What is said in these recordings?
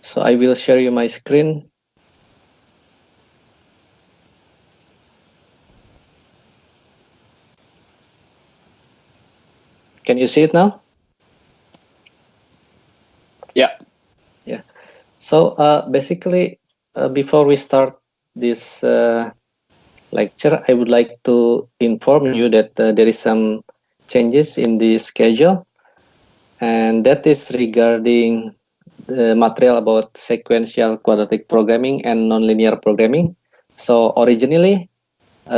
So I will share you my screen. Can you see it now? Yeah. Yeah. So basically, before we start this lecture, I would like to inform you that there is some changes in the schedule, and that is regarding the material about sequential quadratic programming and nonlinear programming. So originally,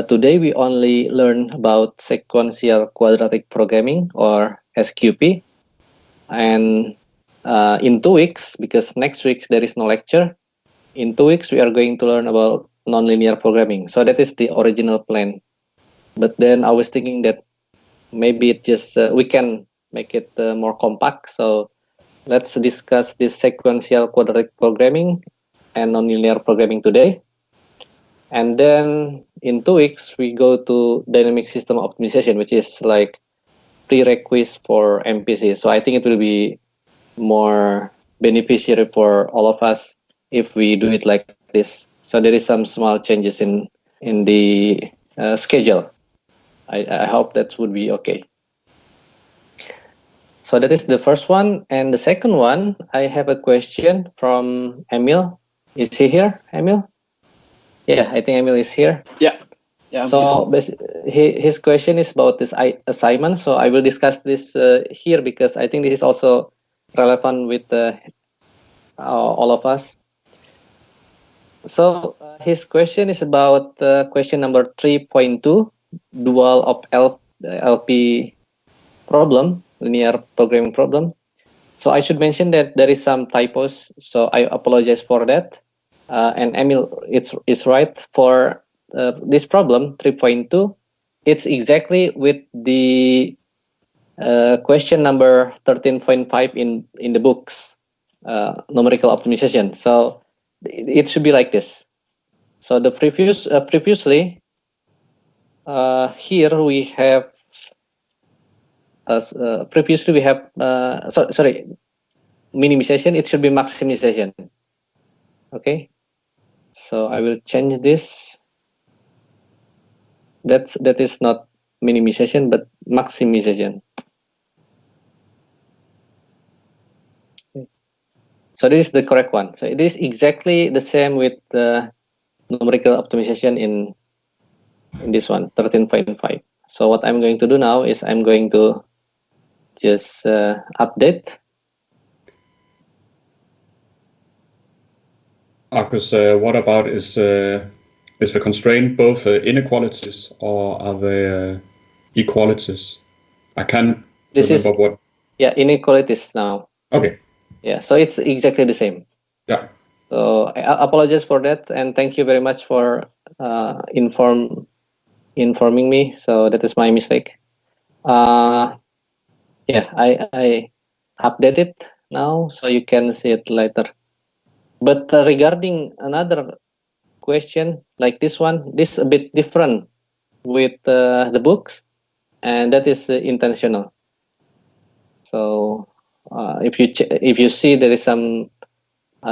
today we only learn about sequential quadratic programming or SQP, and in 2 weeks, because next week there is no lecture, in 2 weeks we are going to learn about nonlinear programming. So that is the original plan. But then I was thinking that maybe it just we can make it more compact. So let's discuss this sequential quadratic programming and nonlinear programming today. And then in 2 weeks we go to dynamic system optimization, which is like prerequisite for MPC. So I think it will be more beneficiary for all of us if we do it like this. So there is some small changes in the schedule. I hope that would be okay. So that is the first one. And the second one, I have a question from Emil. Is he here, Emil? Yeah, I think Emil is here. Yeah. Yeah. So his question is about this assignment. So I will discuss this here because I think this is also relevant with all of us. So his question is about question number 3.2, dual of LP problem, linear programming problem. So I should mention that there is some typos, so I apologize for that. And Emil, it's right for this problem 3.2. It's exactly with the question number 13.5 in the books, numerical optimization. So it should be like this. So the previously here we have previously we have sorry, minimization. It should be maximization. Okay, so I will change this. That is not minimization but maximization. Okay. So this is the correct one. So it is exactly the same with the numerical optimization in this one 13.5. So what I'm going to do now is I'm going to just update. Marcus, what about is the constraint both inequalities or are they equalities? I can't remember what. Yeah, inequalities now. Okay. Yeah, so it's exactly the same. Yeah. So I apologize for that, and thank you very much for informing me. So that is my mistake. Yeah, I update it now, so you can see it later. But regarding another question like this one, this is a bit different with the books, and that is intentional. So if you see there is some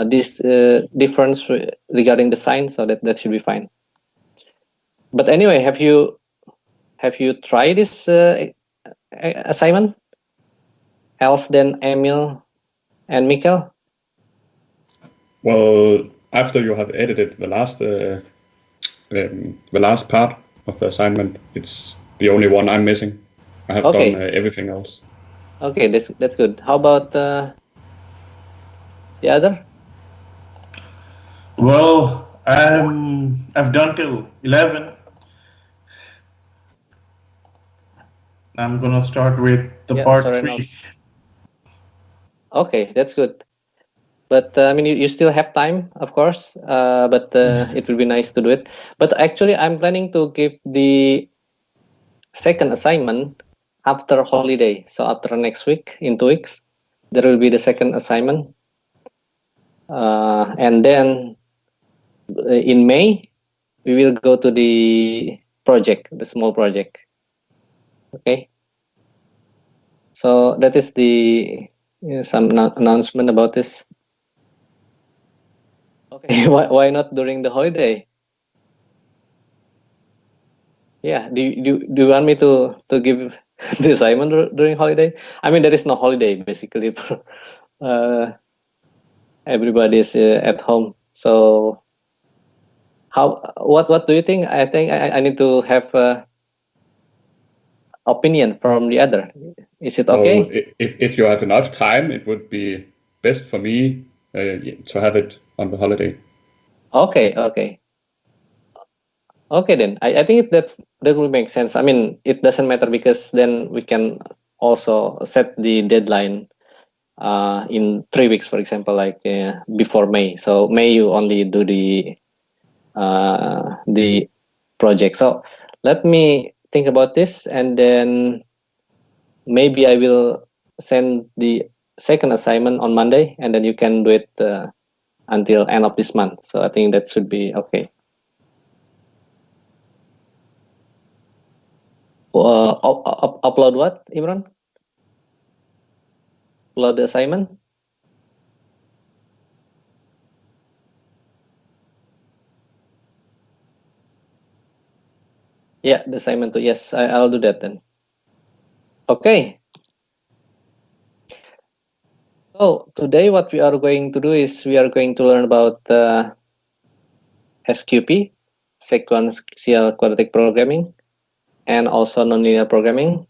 this difference regarding the sign, so that should be fine. But anyway, have you tried this assignment? Else than Emil and Mikkel? Well, after you have edited the last part of the assignment, it's the only one I'm missing. I have done everything else. Okay, that's good. How about the other? Well, I've done till 11. I'm gonna start with the part 3. No. Okay, that's good. But I mean, you still have time, of course. But it will be nice to do it. But actually, I'm planning to give the second assignment after holiday. So after next week, in 2 weeks, there will be the second assignment. And then in May, we will go to the project, the small project. Okay. So that is the some announcement about this. Okay, why not during the holiday? Yeah, do you want me to give the assignment during holiday? I mean, there is no holiday basically. uh, Everybody is at home. So what do you think? I think I need to have opinion from the other. Is it Well, okay? if you have enough time, it would be best for me to have it on the holiday. Okay. Okay, then I think that will make sense. I mean, it doesn't matter because then we can also set the deadline in 3 weeks, for example, like before May. So May you only do the project. So let me think about this, and then maybe I will send the second assignment on Monday, and then you can do it until end of this month. So I think that should be okay. Upload what, Imran? Upload the assignment. Yeah, the assignment too. Yes, I'll do that then. Okay. So today what we are going to do is we are going to learn about SQP, sequential quadratic programming, and also nonlinear programming.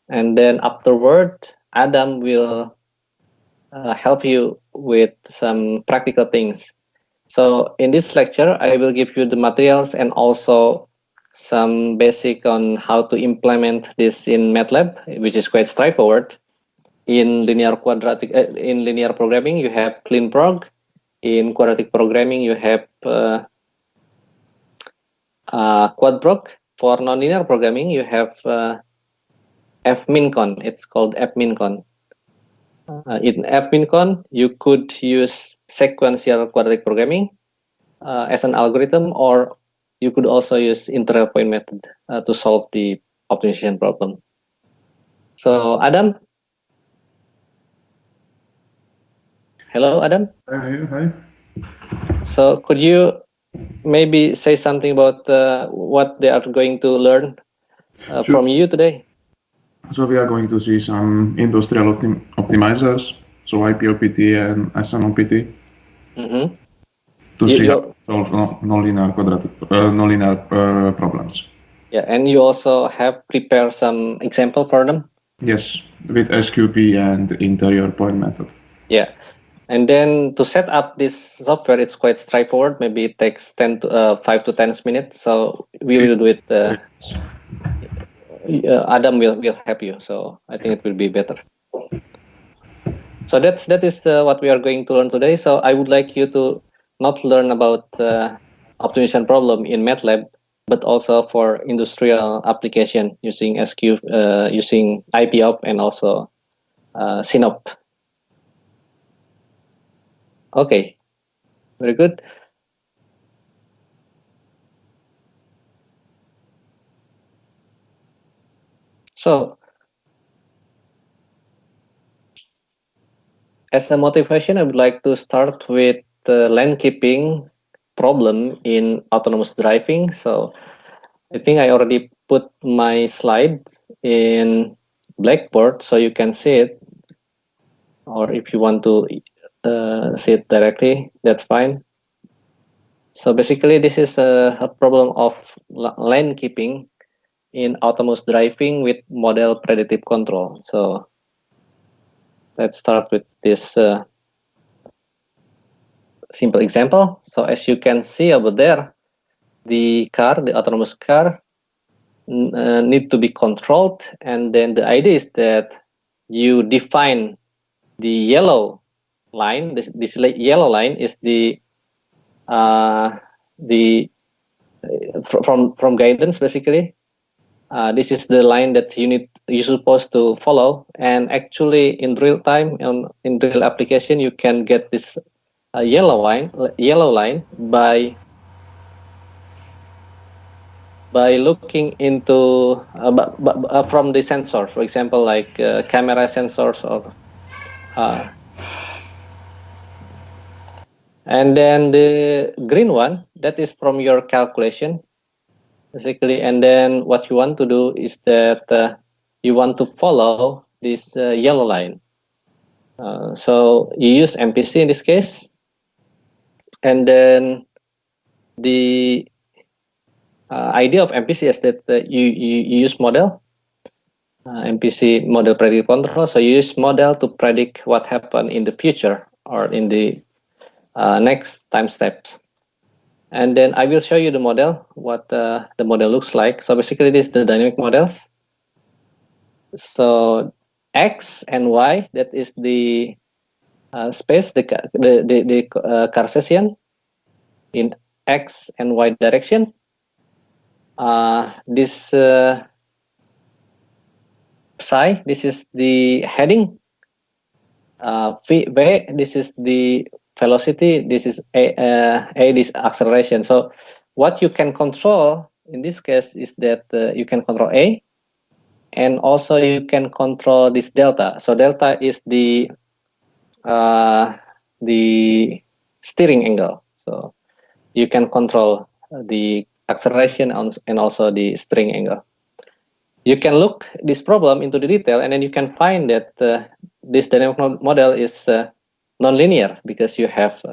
And then afterward, Adam will help you with some practical things. So in this lecture, I will give you the materials and also some basic on how to implement this in MATLAB, which is quite straightforward. In linear programming, you have CleanProg. In quadratic programming, you have QuadProg. For nonlinear programming, you have FMinCon. It's called FMinCon. In FMinCon, you could use sequential quadratic programming as an algorithm, or you could also use integral point method to solve the optimization problem. So, Adam? Hello, Adam? Hi. So, could you maybe say something about what they are going to learn from you today? So we are going to see some industrial optimizers, so IPOPT and SNOPT, Mm-hmm. to see how to solve nonlinear problems. Yeah, and you also have prepared some example for them? Yes, with SQP and interior point method. Yeah. And then to set up this software, it's quite straightforward. Maybe it takes 5 to 10 minutes. So we will do it. Adam will help you. So I think it will be better. So that is what we are going to learn today. So I would like you to not learn about optimization problem in MATLAB, but also for industrial application using SQ, using IPOP and also SYNOP. Okay, very good. So as a motivation, I would like to start with the lane keeping problem in autonomous driving. So I think I already put my slide in Blackboard so you can see it. Or if you want to see it directly, that's fine. So basically, this is a problem of lane keeping in autonomous driving with model predictive control. So let's start with this simple example. So as you can see over there, the autonomous car need to be controlled, and then the idea is that you define the yellow line. This yellow line is from guidance basically. This is the line that you're supposed to follow, and actually in real time in real application you can get this yellow line by looking into from the sensor, for example, like camera sensors or And then the green one, that is from your calculation, basically. And then what you want to do is that you want to follow this yellow line. So you use MPC in this case. And then the idea of MPC is that you use model, MPC model predictive control. So you use model to predict what happened in the future or in the next time steps. And then I will show you the model, what the model looks like. So basically this is the dynamic models. So X and Y, that is the space, the Cartesian in X and Y direction. This psi, this is the heading. V, this is the velocity. This is A, this acceleration. So what you can control in this case is that you can control A, and also you can control this delta. So delta is the steering angle. So you can control the acceleration and also the steering angle. You can look this problem into the detail, and then you can find that this dynamic model is nonlinear because you have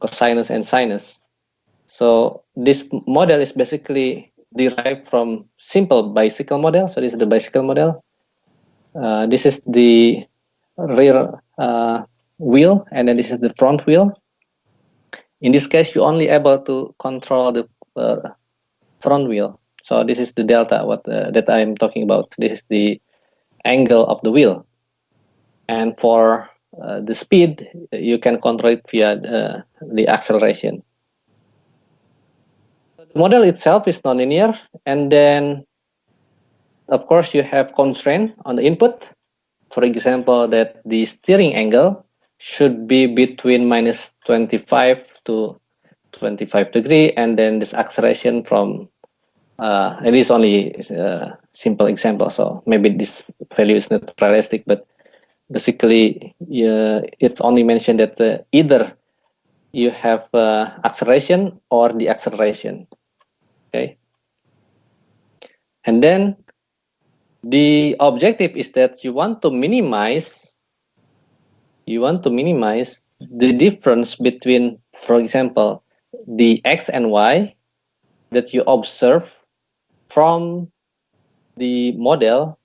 cosinus and sinus. So this model is basically derived from simple bicycle model. So this is the bicycle model. This is the rear wheel, and then this is the front wheel. In this case, you're only able to control the front wheel. So this is the delta that I'm talking about. This is the angle of the wheel. And for the speed, you can control it via the acceleration. The model itself is nonlinear, and then of course you have constraint on the input. For example, that the steering angle should be between minus 25 to 25 degree, and then this acceleration from it is only a simple example, so maybe this value is not realistic, but basically it's only mentioned that either you have acceleration or the acceleration. Okay, and then the objective is that you want to minimize the difference between, for example, the X and Y that you observe from the model,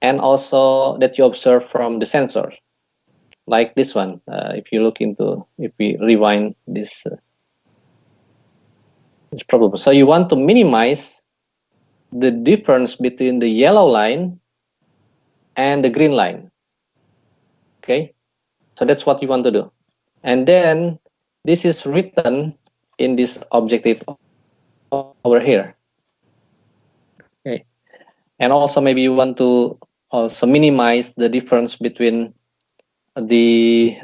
and also that you observe from the sensor, like this one. If we rewind this problem, so you want to minimize the difference between the yellow line and the green line. Okay, so that's what you want to do, and then this is written in this objective over here. Okay, and also maybe you want to also minimize the difference between the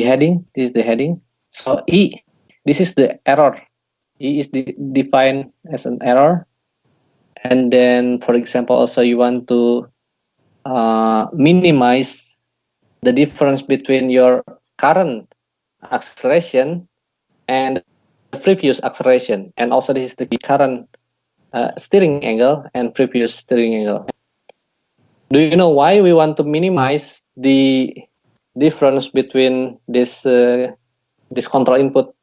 heading. This is the heading. So E, this is the error. E is defined as an error, and then, for example, also you want to minimize the difference between your current acceleration and the previous acceleration, and also this is the current steering angle and previous steering angle. Do you know why we want to minimize the difference between this this control input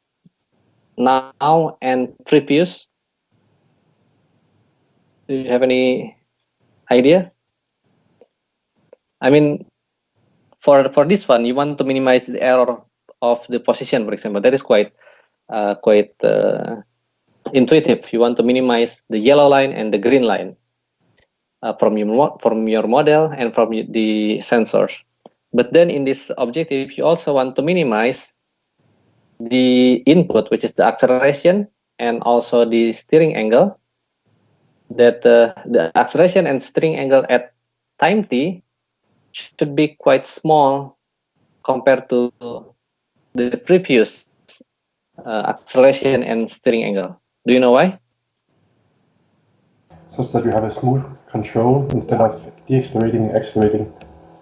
now and previous? Do you have any idea? I mean, for this one, you want to minimize the error of the position, for example. That is quite intuitive. You want to minimize the yellow line and the green line from your model and from the sensors. But then in this objective, you also want to minimize the input, which is the acceleration and also the steering angle. That the acceleration and steering angle at time t should be quite small compared to the previous acceleration and steering angle. Do you know why? So that you have a smooth control instead of deaccelerating and accelerating.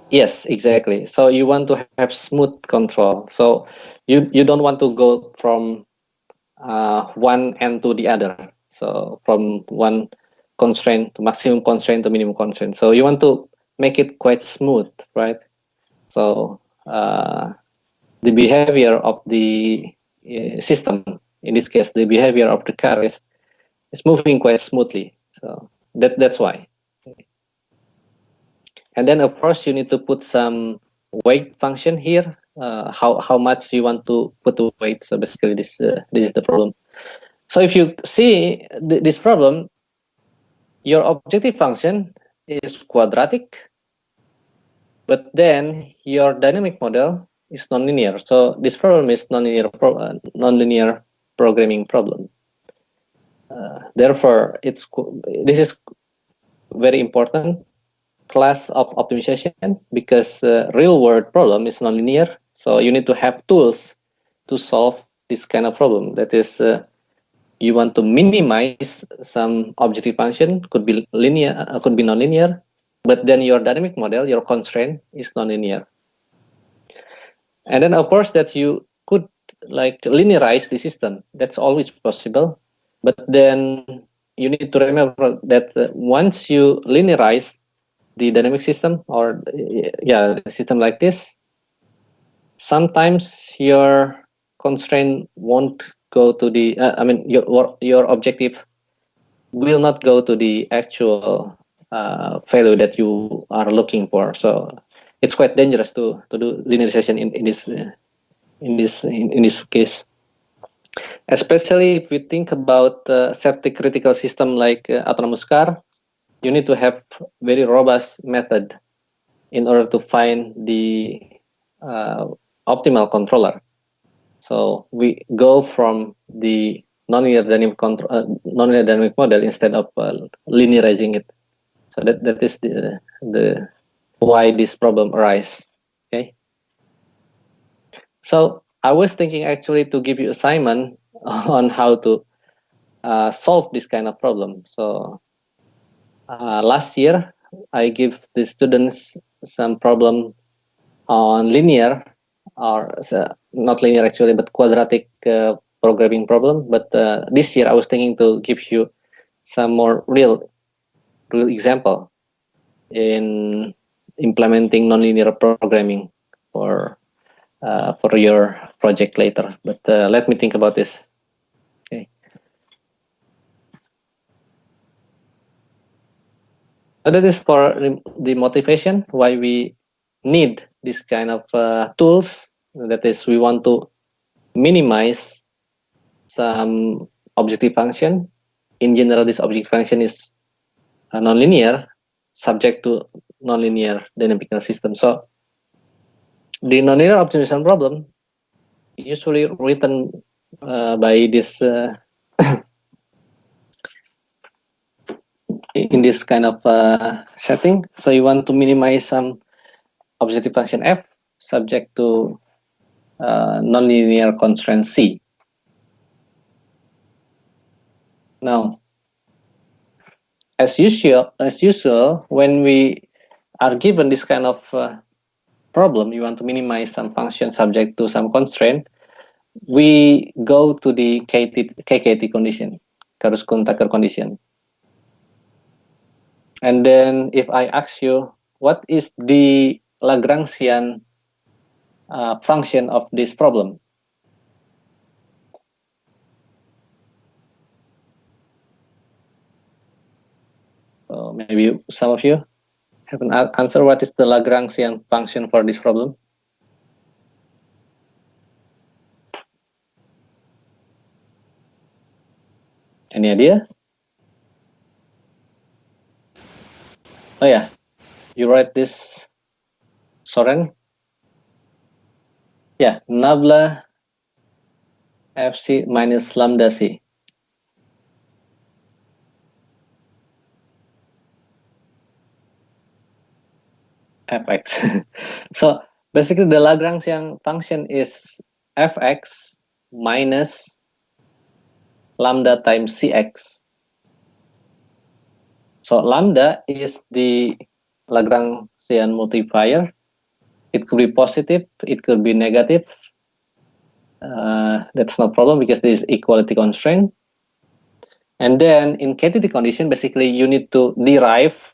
Yes, exactly. So you want to have smooth control. So you don't want to go from one end to the other. So from one constraint to maximum constraint to minimum constraint. So you want to make it quite smooth, right? So the behavior of the system, in this case, the behavior of the car is moving quite smoothly. So that's why. And then of course you need to put some weight function here. How much you want to put the weight. So basically this is the problem. So if you see this problem, your objective function is quadratic, but then your dynamic model is nonlinear. So this problem is nonlinear programming problem. Therefore, this is very important class of optimization because real world problem is nonlinear. So you need to have tools to solve this kind of problem. That is, you want to minimize some objective function, could be linear, could be nonlinear, but then your dynamic model, your constraint is nonlinear. And then of course that you could like linearize the system. That's always possible. But then you need to remember that once you linearize the dynamic system or the system like this, sometimes your constraint won't go to the your objective will not go to the actual value that you are looking for. So it's quite dangerous to do linearization in this case, especially if you think about safety critical system like autonomous car. You need to have very robust method in order to find the optimal controller. So we go from the nonlinear dynamic model instead of linearizing it. So that is the why this problem arises. Okay. So I was thinking actually to give you assignment on how to solve this kind of problem. So last year I give the students some problem on linear, or not linear actually, but quadratic programming problem. But this year I was thinking to give you some more real example in implementing nonlinear programming for your project later. But let me think about this. Okay. So that is for the motivation why we need this kind of tools. That is, we want to minimize some objective function. In general, this objective function is nonlinear, subject to nonlinear dynamical system. So the nonlinear optimization problem usually written by this in this kind of setting. So you want to minimize some objective function f subject to nonlinear constraint C. Now, as usual, when we are given this kind of problem, you want to minimize some function subject to some constraint, we go to the KKT condition, Karuskun-Tucker condition. And then if I ask you, what is the Lagrangian function of this problem? So maybe some of you have an answer. What is the Lagrangian function for this problem? Any idea? Oh yeah, you write this, Soren? Yeah, nabla fc minus lambda c. Fx. So basically the Lagrangian function is fx minus lambda times cx. So lambda is the Lagrangian multiplier It could be positive, it could be negative. That's no problem because this is equality constraint. And then in KTT condition, basically you need to derive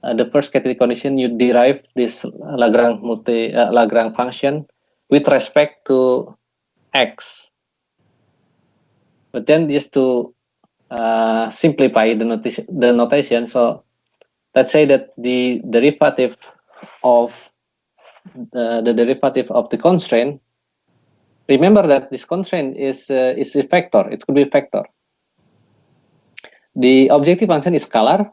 the first KTT condition. You derive this Lagrange function with respect to x. But then just to simplify the notation, so let's say that the derivative of the constraint. Remember that this constraint is a vector. It could be a vector. The objective function is scalar.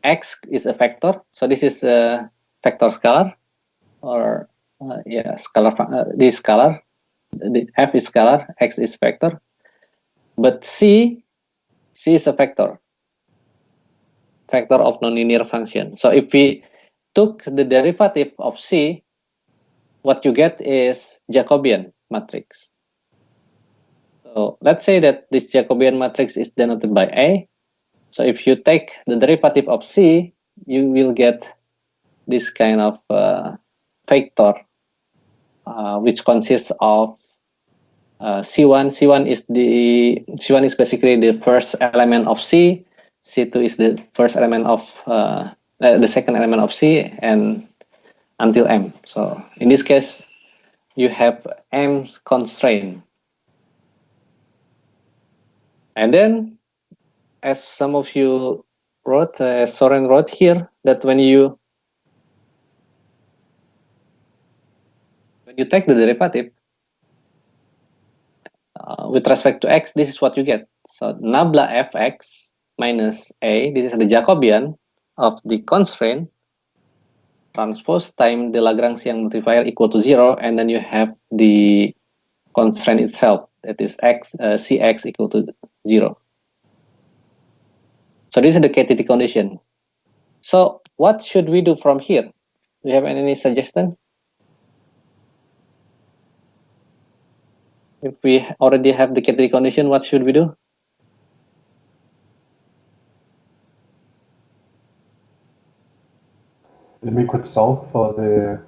X is a vector, so this is a vector scalar, or scalar. This is scalar. The f is scalar. X is vector. But C is a vector of nonlinear function. So if we took the derivative of C, what you get is Jacobian matrix. So let's say that this Jacobian matrix is denoted by A. So if you take the derivative of C, you will get this kind of vector, which consists of C1. C1 is basically the first element of C. C2 is the first element of the second element of C, and until M. So in this case, you have M constraint. And then, as some of you wrote, as Soren wrote here, that when you take the derivative with respect to x, this is what you get. So nabla fx minus a, this is the Jacobian of the constraint, transpose time the Lagrangian multiplier equal to 0, and then you have the constraint itself, that is x cx equal to 0. So this is the KTT condition. So what should we do from here? Do you have any suggestion? If we already have the KTT condition, what should we do? Then we could solve for the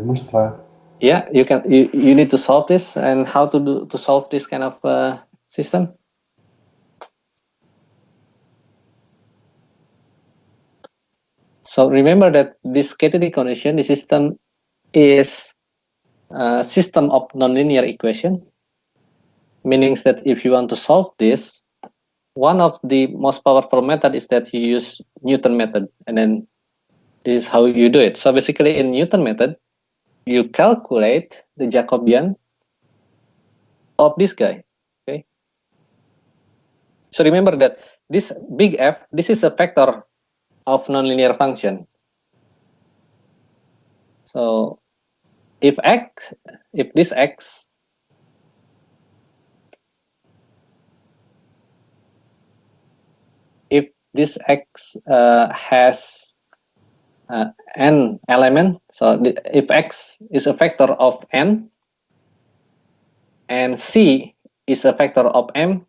multiplier. Yeah, you can. You need to solve this, and how to solve this kind of system? So remember that this KTT condition, the system is a system of nonlinear equation, meaning that if you want to solve this, one of the most powerful method is that you use Newton method, and then this is how you do it. So basically, in Newton method, you calculate the Jacobian of this guy. Okay. So remember that this big F, this is a vector of nonlinear function. So if this x has n element, so if x is a vector of n and C is a vector of m,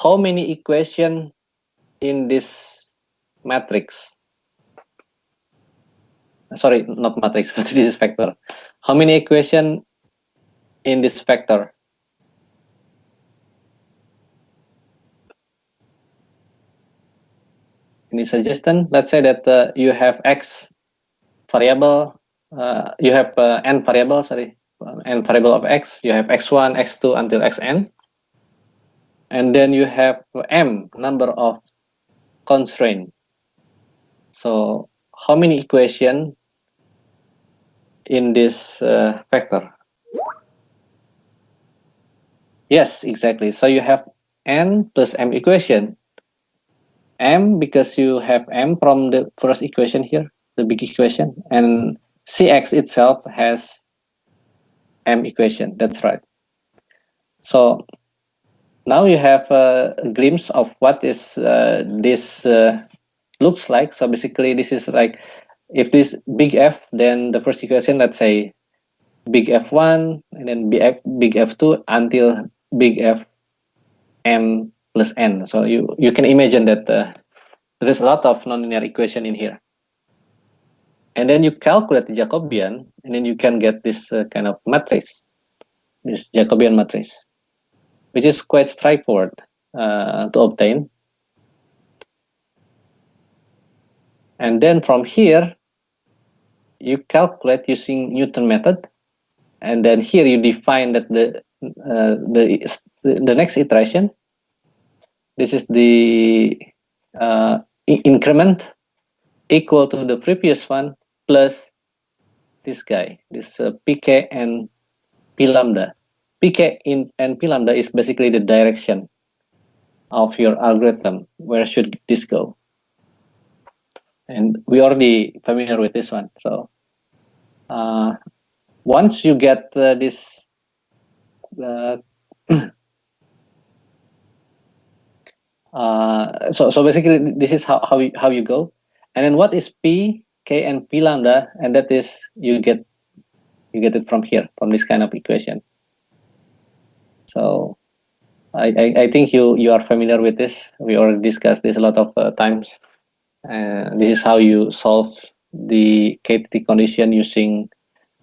how many equations in this matrix? Sorry, not matrix, but this is vector. How many equations in this vector? Any suggestion? Let's say that you have x variable, you have n variable, n variable of x. You have x1, x2 until xn, and then you have m number of constraints. So how many equations in this vector? Yes, exactly. So you have n plus m equation. M because you have m from the first equation here, the big equation, and Cx itself has m equation. That's right. So now you have a glimpse of what is this looks like. So basically, this is like, if this big F, then the first equation, let's say big F1, and then big F2 until big F m plus n. So you can imagine that there is a lot of nonlinear equation in here. and then you calculate the Jacobian, and then you can get this kind of matrix, this Jacobian matrix, which is quite straightforward to obtain. And then from here, you calculate using Newton method, and then here you define that the next iteration. This is the increment equal to the previous one plus this guy, this pk and p lambda. Pk and p lambda is basically the direction of your algorithm. Where should this go? And we already familiar with this one. So once you get this so basically this is how you go. And then what is p, k, and p lambda? And that is you get it from here, from this kind of equation. So I think you are familiar with this. We already discussed this a lot of times. This is how you solve the KTT condition using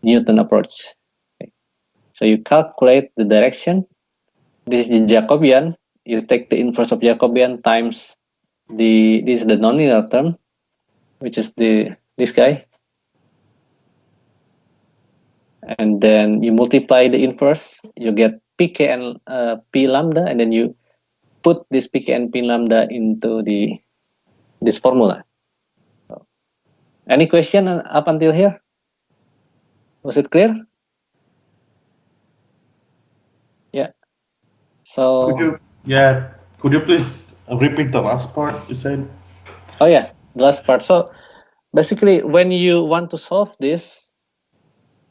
Newton approach. Okay. So you calculate the direction. This is the Jacobian. You take the inverse of Jacobian times this is the nonlinear term, which is this guy. And then you multiply the inverse, you get pk and p lambda, and then you put this pk and p lambda into this formula. So, any question up until here? Was it clear? Yeah. So could you please repeat the last part you said? Oh yeah, the last part. So basically, when you want to solve this,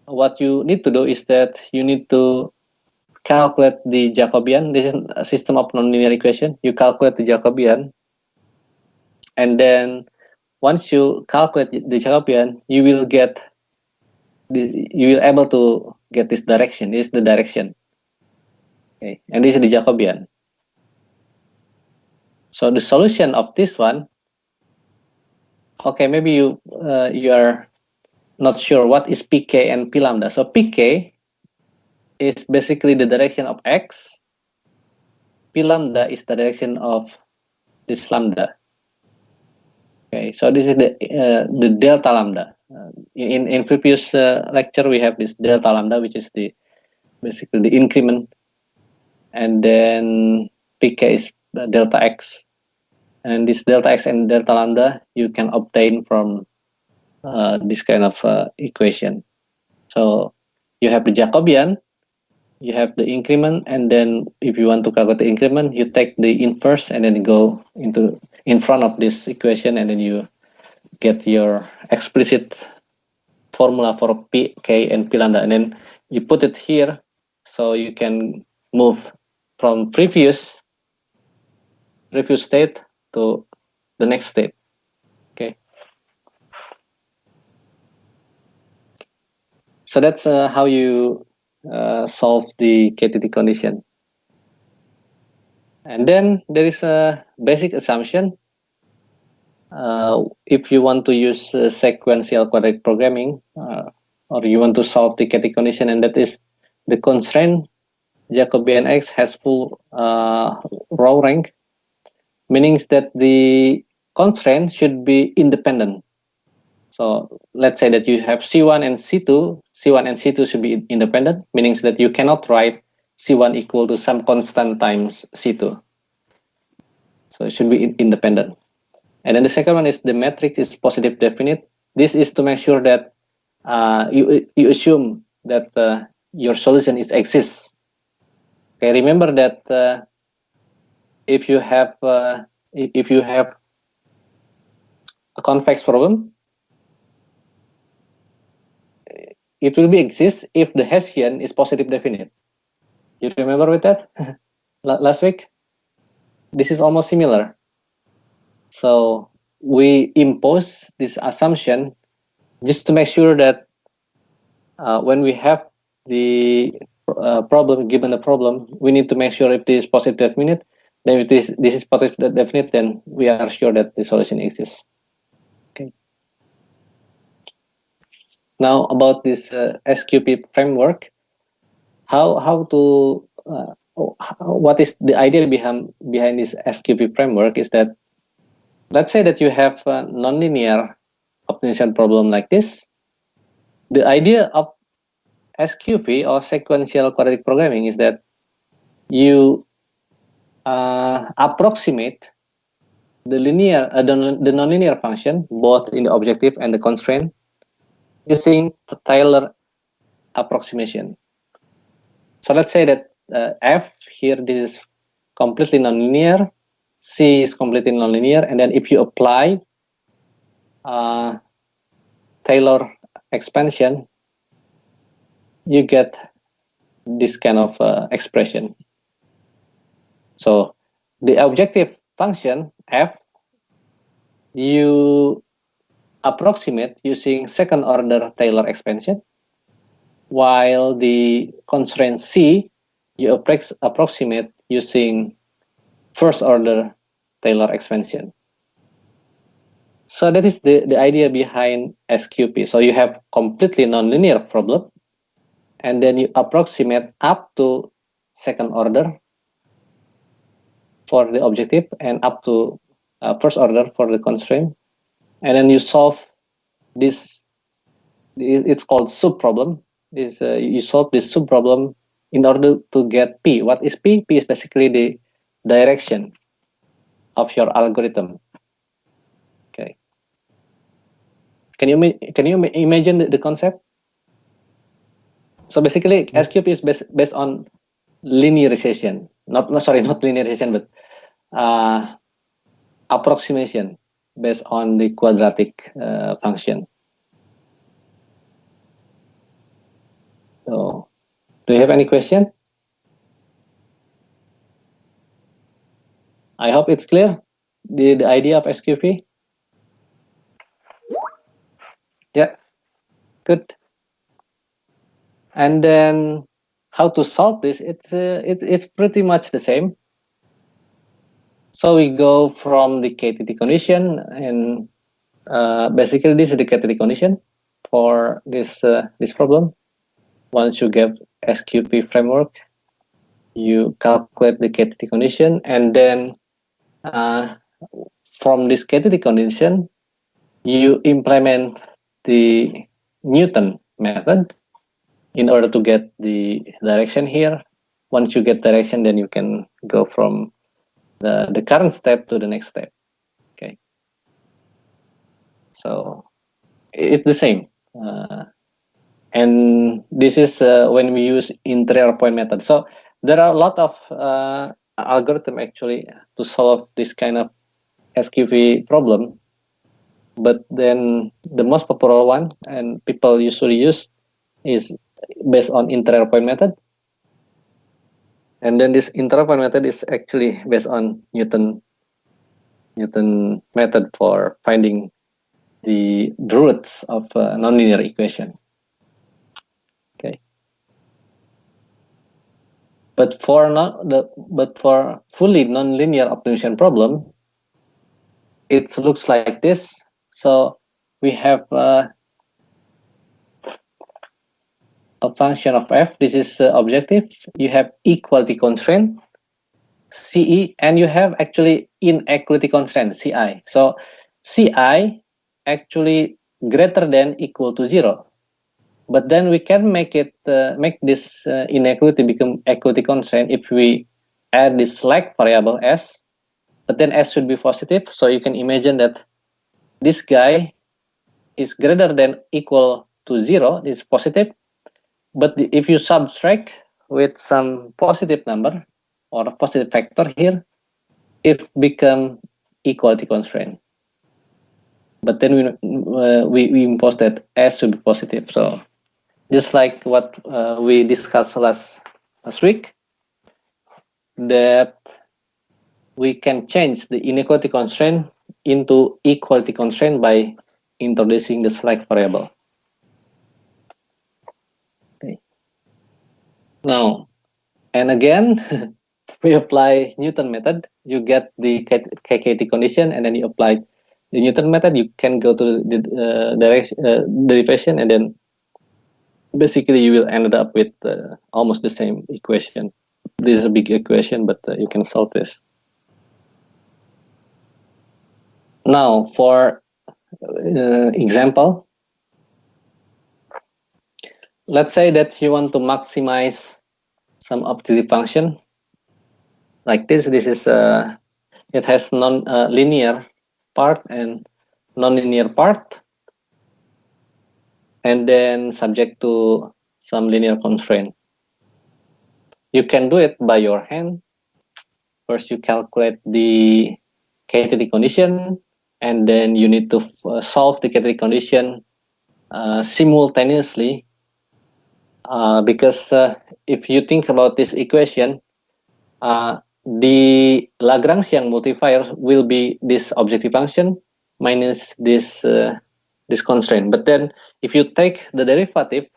what you need to do is that you need to calculate the Jacobian. This is a system of nonlinear equation. You calculate the Jacobian, and then once you calculate the Jacobian, you will able to get this direction. This is the direction. Okay, and this is the Jacobian. So the solution of this one, okay, maybe you are not sure what is pk and p lambda. So pk is basically the direction of x. P lambda is the direction of this lambda. Okay, so this is the delta lambda. In previous lecture, we have this delta lambda, which is basically the increment, and then pk is delta x, and this delta x and delta lambda you can obtain from this kind of equation. So you have the Jacobian, you have the increment, and then if you want to calculate the increment, you take the inverse and then go in front of this equation, and then you get your explicit formula for p, k, and p lambda, and then you put it here, so you can move from previous state to the next state. Okay. So that's how you solve the KTT condition. And then there is a basic assumption. If you want to use sequential quadratic programming, or you want to solve the KTT condition, and that is the constraint Jacobian X has full row rank, meaning that the constraint should be independent. So let's say that you have C1 and C2. C1 and C2 should be independent, meaning that you cannot write C1 equal to some constant times C2. So it should be independent. And then the second one is the matrix is positive definite. This is to make sure that you assume that your solution exists. Okay, remember that if you have a convex problem, it will exist if the Hessian is positive definite. You remember with that last week? This is almost similar. So we impose this assumption just to make sure that when we have the problem, given the problem, we need to make sure if this is positive definite. Then if this is positive definite, then we are sure that the solution exists. Okay. Now about this SQP framework, what is the idea behind this SQP framework is that, let's say that you have a nonlinear optimization problem like this. The idea of SQP or sequential quadratic programming is that you approximate the nonlinear function both in the objective and the constraint using the Taylor approximation. So let's say that f here, this is completely nonlinear, c is completely nonlinear, and then if you apply Taylor expansion, you get this kind of expression. So the objective function f, you approximate using second order Taylor expansion, while the constraint c, you approximate using first order Taylor expansion. So that is the idea behind SQP. So you have completely nonlinear problem, and then you approximate up to second order for the objective and up to first order for the constraint, and then you solve this. It's called subproblem. You solve this subproblem in order to get P. What is P? P is basically the direction of your algorithm. Okay. Can you imagine the concept? So basically, SQP is based on linearization. Not linearization, but approximation based on the quadratic function. So, do you have any question? I hope it's clear, the idea of SQP. Yeah, good. And then how to solve this? It's pretty much the same. So we go from the KTT condition, and basically this is the KTT condition for this problem. Once you get SQP framework, you calculate the KTT condition, and then from this KTT condition, you implement the Newton method in order to get the direction here. Once you get direction, then you can go from the current step to the next step. Okay. So it's the same. And this is when we use interior point method. So there are a lot of algorithm actually to solve this kind of SQP problem. But then the most popular one and people usually use is based on interior point method. And then this interior point method is actually based on Newton method for finding the roots of a nonlinear equation. Okay. But for fully nonlinear optimization problem, it looks like this. So we have a function of f. This is objective. You have equality constraint, CE, and you have actually inequality constraint, CI. So CI actually greater than equal to 0. But then we can make this inequality become equality constraint if we add this slack variable s, but then s should be positive. So you can imagine that this guy is greater than equal to 0, this is positive. But if you subtract with some positive number or a positive factor here, it become equality constraint. But then we impose that s should be positive. So just like what we discussed last week, that we can change the inequality constraint into equality constraint by introducing the slack variable. Okay. Now, and again, we apply Newton method. You get the KKT condition, and then you apply the Newton method. You can go to the derivation, and then basically you will end up with almost the same equation. This is a big equation, but you can solve this. Now for example, let's say that you want to maximize some utility function like this. This is it has non-linear part and non-linear part, and then subject to some linear constraint. You can do it by your hand. First, you calculate the KTT condition, and then you need to solve the KTT condition simultaneously. Because if you think about this equation, the Lagrangian multiplier will be this objective function minus this constraint. But then if you take the derivative,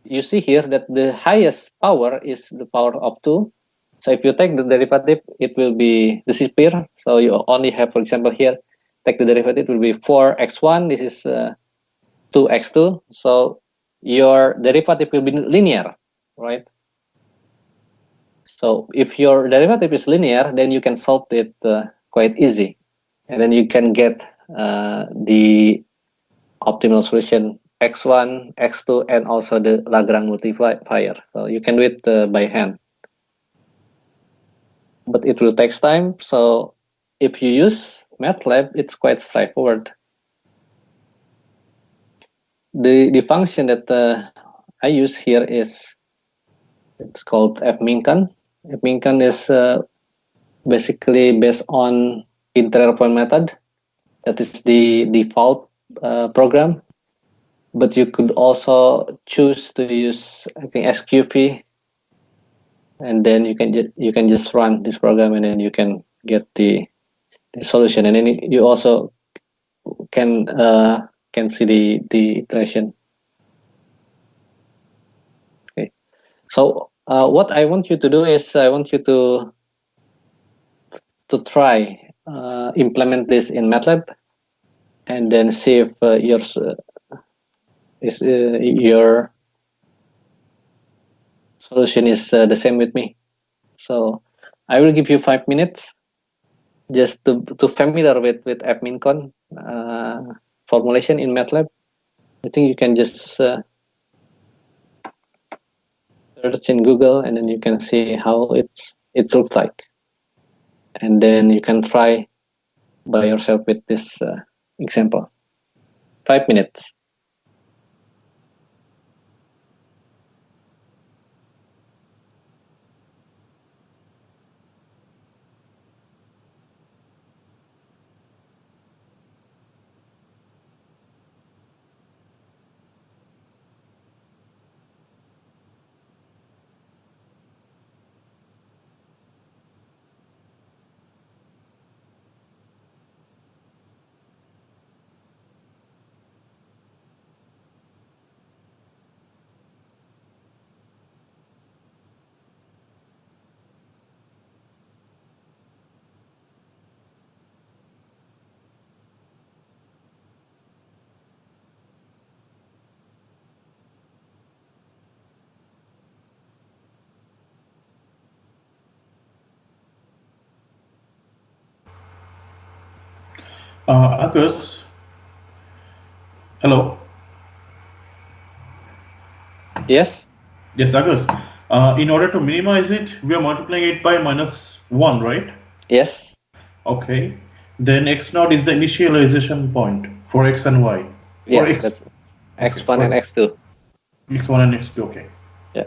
you see here that the highest power is the power of 2. So if you take the derivative, it will be disappear. So you only have, for example, here, take the derivative, it will be 4x1. This is 2x2. So your derivative will be linear, right? So if your derivative is linear, then you can solve it quite easy. And then you can get the optimal solution x1, x2, and also the Lagrange multiplier. So you can do it by hand. But it will take time. So if you use MATLAB, it's quite straightforward. The function that I use here is, it's called fmincan. Fmincan is basically based on interior point method. That is the default program. But you could also choose to use, I think, SQP, and then you can just run this program, and then you can get the solution, and then you also can see the iteration. Okay, so what I want you to do is I want you to try implement this in MATLAB, and then see if your solution is the same with me. So I will give you 5 minutes just to familiar with fmincan formulation in MATLAB. I think you can just search in Google, and then you can see how it looks like, and then you can try by yourself with this example. 5 minutes. Agus, hello. Yes. Yes, Agus. In order to minimize it, we are multiplying it by -1, right? Yes. Okay. Then x naught is the initialization point for x and y. Yeah, that's x1 and x2. x1 and x2. Okay. Yeah.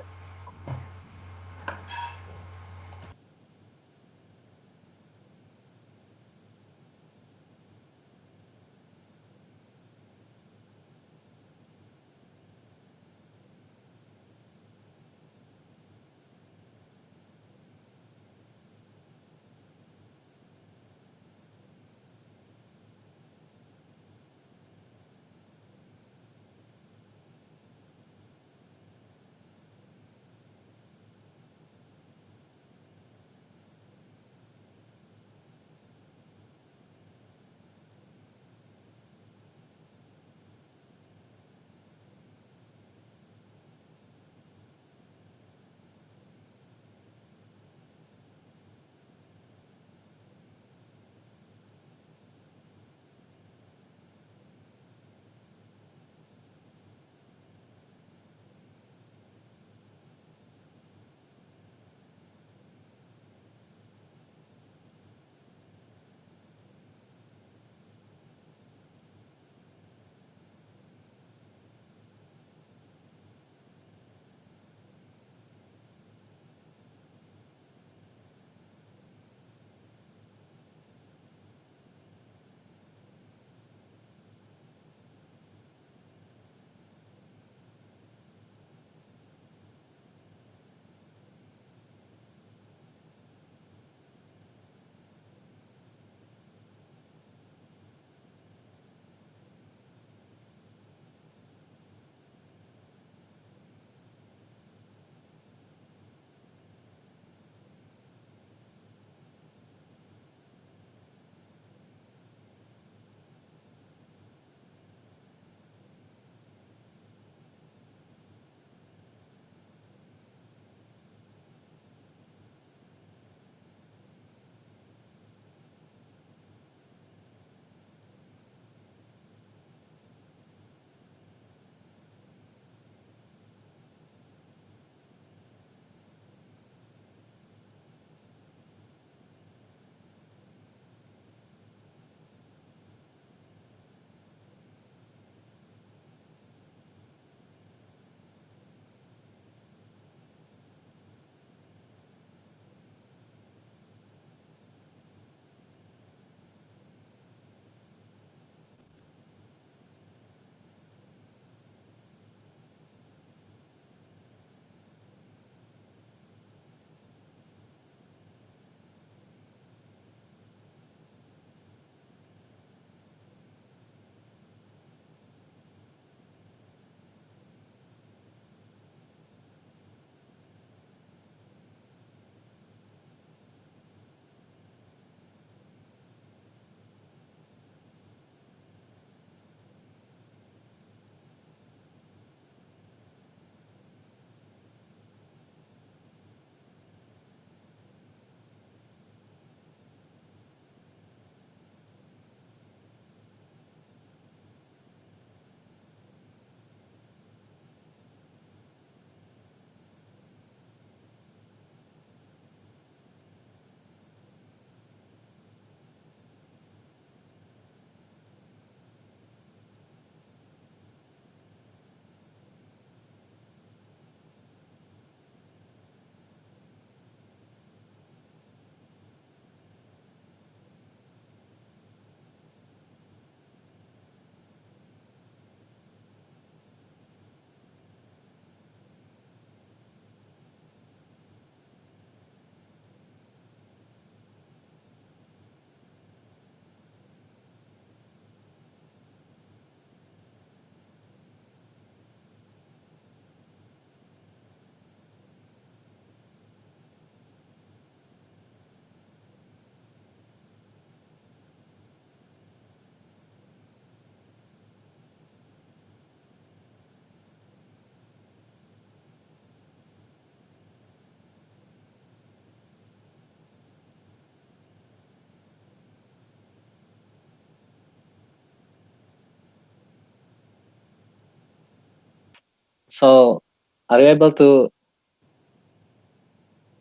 So, are you able to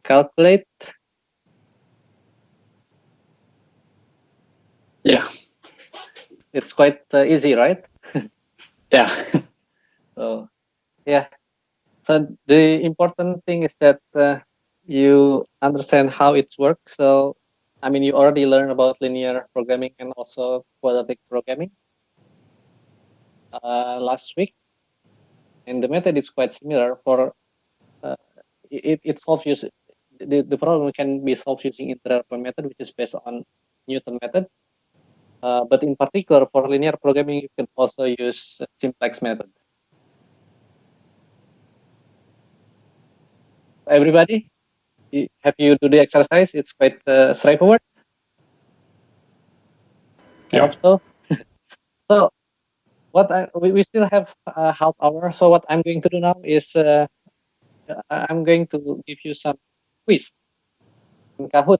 calculate? Yeah. It's quite easy, right? Yeah. So, yeah. So the important thing is that you understand how it works. So, I mean, you already learned about linear programming and also quadratic programming last week, and the method is quite similar. For it solves the problem can be solved using integral method, which is based on Newton method. But in particular, for linear programming, you can also use simplex method. Everybody, have you do the exercise? It's quite straightforward. I Yeah. hope so. So we still have a half hour. So what I'm going to do now is I'm going to give you some quiz in Kahoot.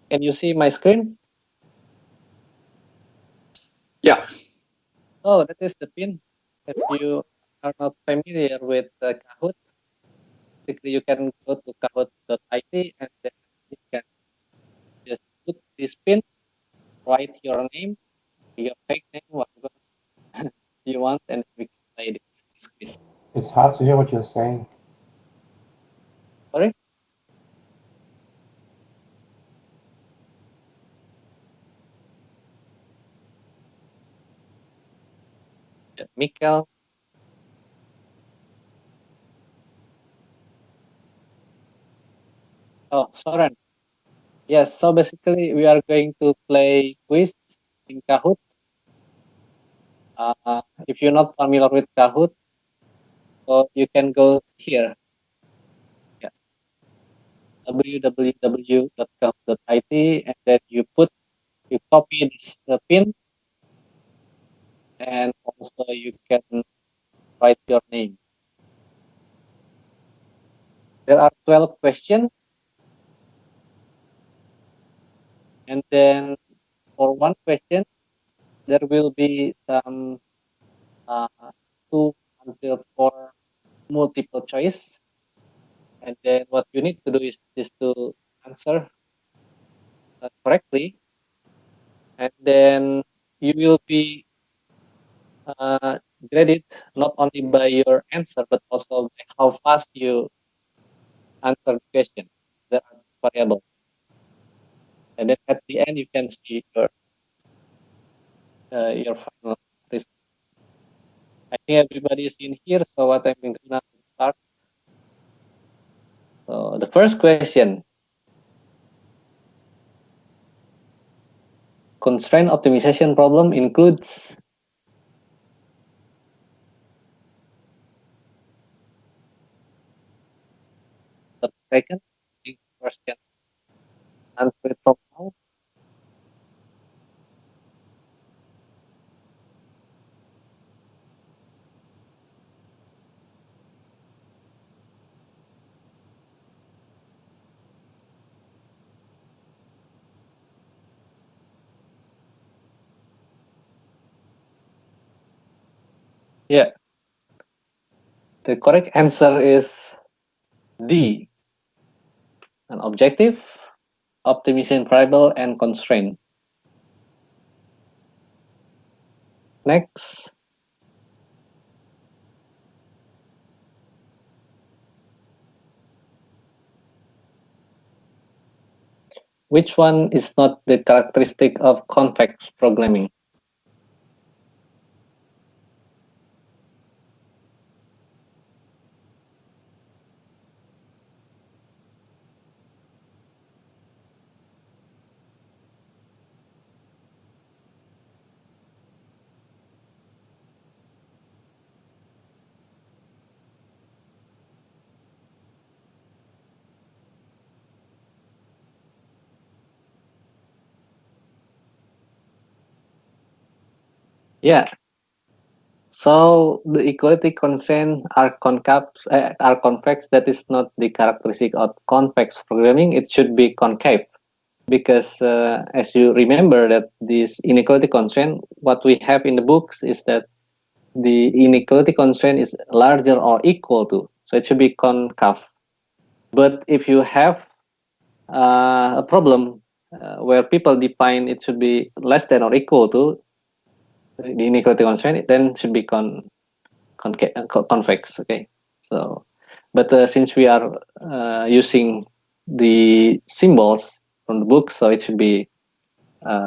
Can you see my screen? Yeah. Oh, that is the pin. If you are not familiar with Kahoot, basically you can go to kahoot.it and then you can just put this pin, write your name, your fake name, whatever you want, and we can play this quiz. It's hard to hear what you're saying. Sorry? Mikkel. Oh, Soren. Yes, so basically we are going to play quiz in Kahoot. If you're not familiar with Kahoot, so you can go here. Yeah. www.kahoot.it and then you copy this pin and also you can write your name. There are 12 questions. And then for one question, there will be some 2 until 4 multiple choice. And then what you need to do is to answer correctly. And then you will be graded not only by your answer, but also by how fast you answer the question. There are variables. And then at the end, you can see your final result. I think everybody is in here, so what I'm going to do now is start. So the first question. Constraint optimization problem includes the second. First can answer it from now. Yeah. The correct answer is D. An objective, optimization variable, and constraint. Next. Which one is not the characteristic of convex programming? Yeah. So the equality constraint are convex. That is not the characteristic of convex programming. It should be concave, because as you remember that this inequality constraint, what we have in the books is that the inequality constraint is larger or equal to, so it should be concave. But if you have a problem where people define it should be less than or equal to the inequality constraint, then it should be convex. Okay, so but since we are using the symbols from the book, so it should be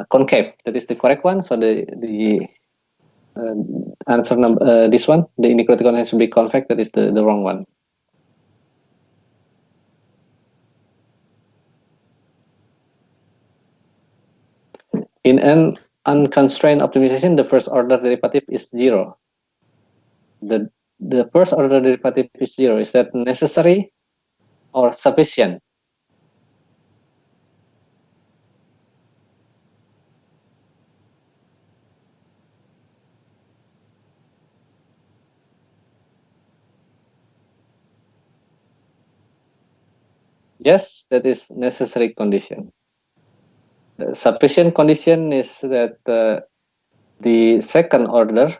concave. That is the correct one. So the answer number this one, the inequality constraint should be convex. That is the wrong one. In an unconstrained optimization, the first order derivative is 0. The first order derivative is 0. Is that necessary or sufficient? Yes, that is necessary condition. The sufficient condition is that the second order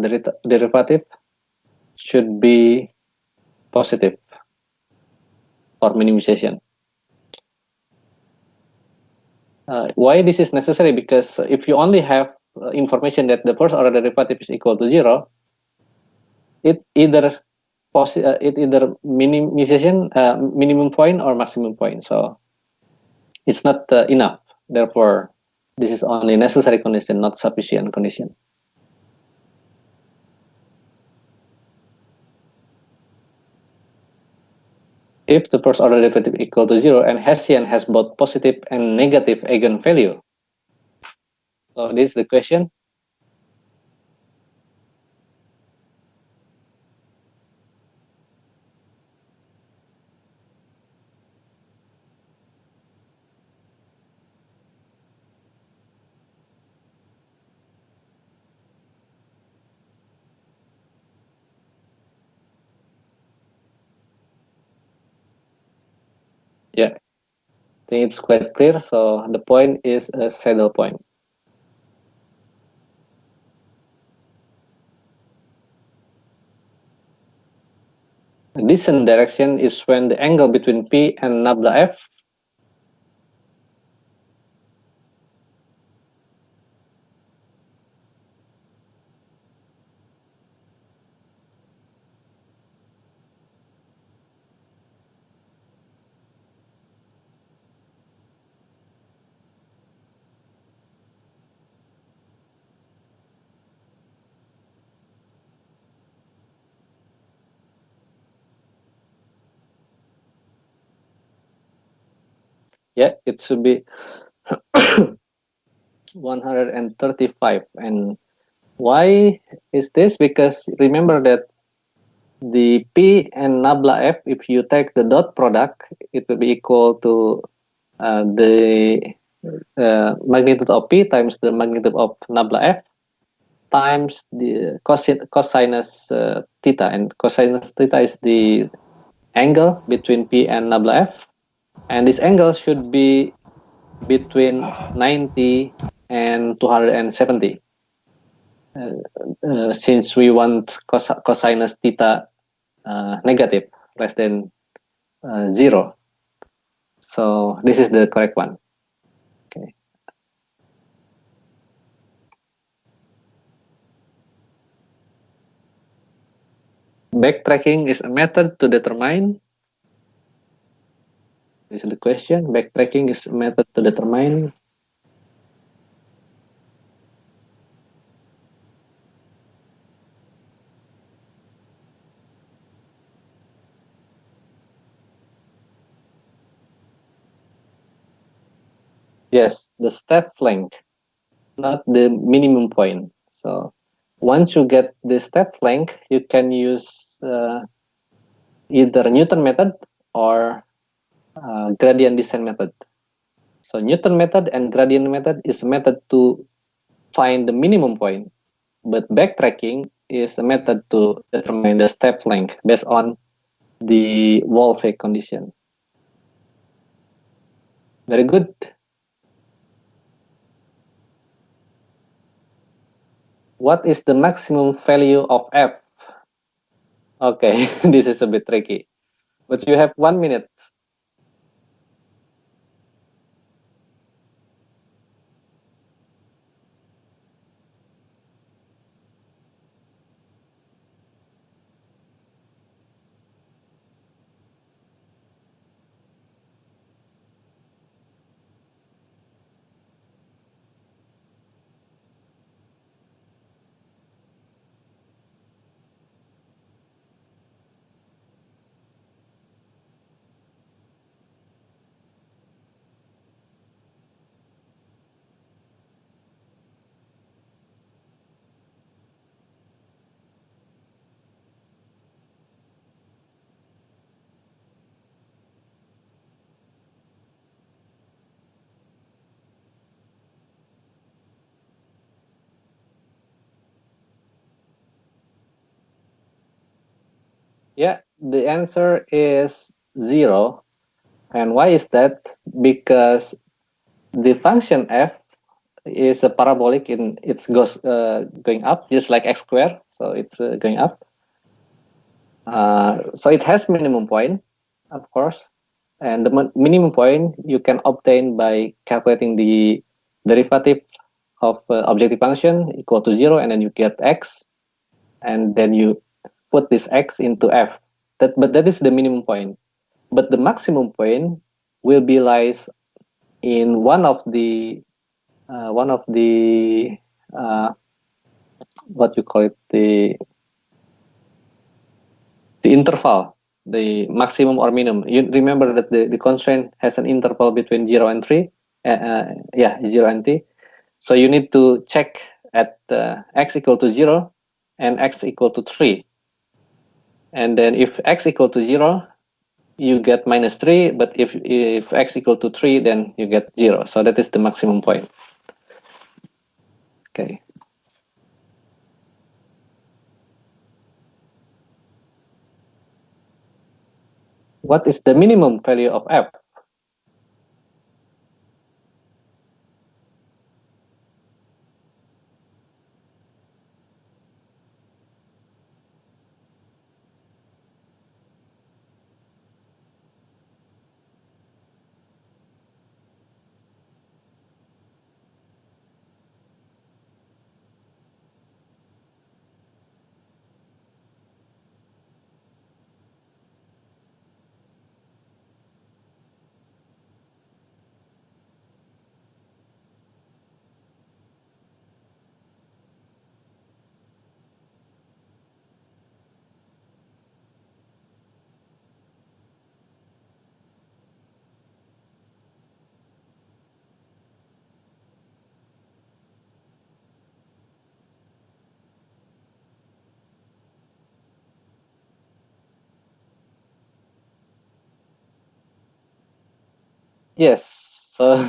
derivative should be positive for minimization. Why this is necessary? Because if you only have information that the first order derivative is equal to 0, it either minimization minimum point or maximum point. So it's not enough. Therefore, this is only necessary condition, not sufficient condition. If the first order derivative equal to 0 and Hessian has both positive and negative eigenvalue. So this is the question. Yeah, I think it's quite clear. So the point is a saddle point. Descent direction is when the angle between P and nabla F yeah, it should be 135. And why is this? Because remember that the P and nabla F, if you take the dot product, it will be equal to the magnitude of P times the magnitude of nabla F times the cosinus theta, and cosinus theta is the angle between P and nabla F, and this angle should be between 90 and 270. Since we want cosinus theta negative, less than 0. So this is the correct one. Okay. Backtracking is a method to determine. This is the question. Backtracking is a method to determine. Yes, the step length, not the minimum point. So once you get the step length, you can use either Newton method or gradient descent method. So Newton method and gradient method is a method to find the minimum point, but backtracking is a method to determine the step length based on the wall-fake condition. Very good. What is the maximum value of f? Okay, this is a bit tricky, but you have 1 minute. Yeah, the answer is 0. And why is that? Because the function f is a parabolic in it's goes going up, just like x squared. So it's going up. So it has minimum point, of course, and the minimum point you can obtain by calculating the derivative of objective function equal to 0, and then you get x, and then you put this x into f. But that is the minimum point. But the maximum point will be lies in one of the what you call it, the interval, the maximum or minimum. You remember that the constraint has an interval between 0 and 3. Yeah, 0 and 3. So you need to check at x equal to 0 and x equal to 3. And then if x equal to 0, you get -3. But if x equal to 3, then you get 0. So that is the maximum point. Okay. What is the minimum value of f? Yes. So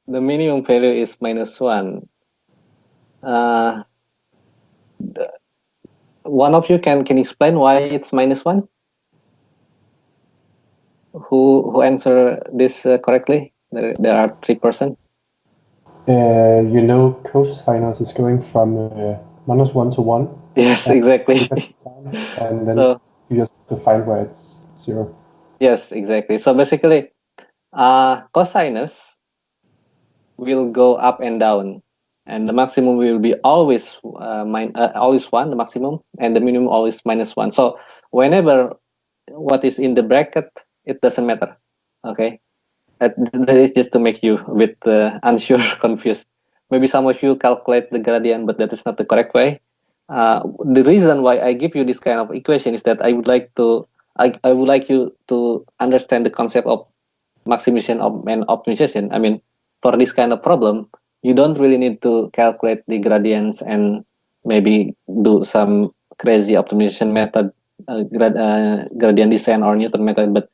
the minimum value is -1. One of you can explain why it's -1? Who answer this correctly? There are 3%. Cosinus is going from -1 to 1. Yes, exactly. And then So, you just have to find where it's 0. yes, exactly. So basically, cosinus will go up and down, and the maximum will be always always 1, the maximum, and the minimum always -1. So whenever what is in the bracket, it doesn't matter. Okay, that is just to make you a bit unsure, confused. Maybe some of you calculate the gradient, but that is not the correct way. The reason why I give you this kind of equation is that I would like you to understand the concept of maximization and optimization. I mean, for this kind of problem, you don't really need to calculate the gradients and maybe do some crazy optimization method, gradient descent or Newton method, but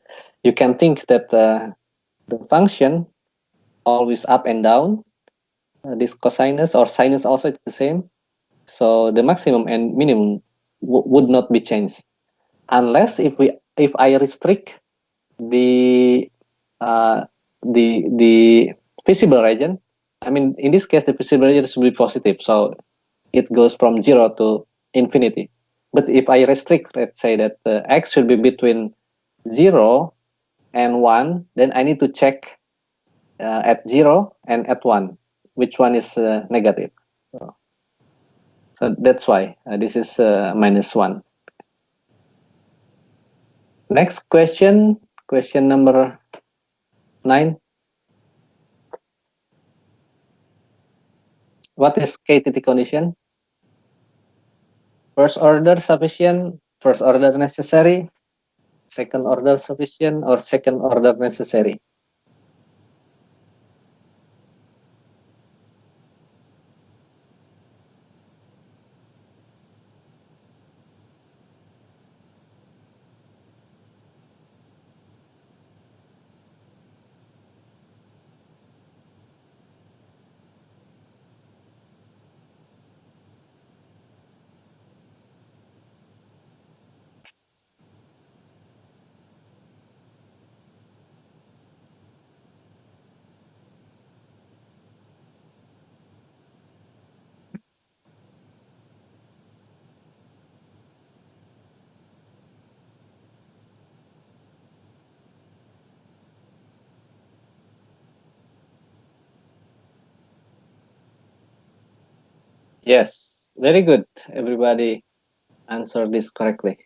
you can think that the function always up and down. This cosinus or sinus also is the same. So the maximum and minimum would not be changed unless if I restrict the the visible region. I mean, in this case, the visible region should be positive. So it goes from 0 to infinity. But if I restrict, let's say that x should be between 0 and 1, then I need to check at 0 and at 1, which one is negative. So that's why this is -1. Next question, question number 9. What is KTT condition? First order sufficient, first order necessary, second order sufficient, or second order necessary? Yes, very good. Everybody answered this correctly.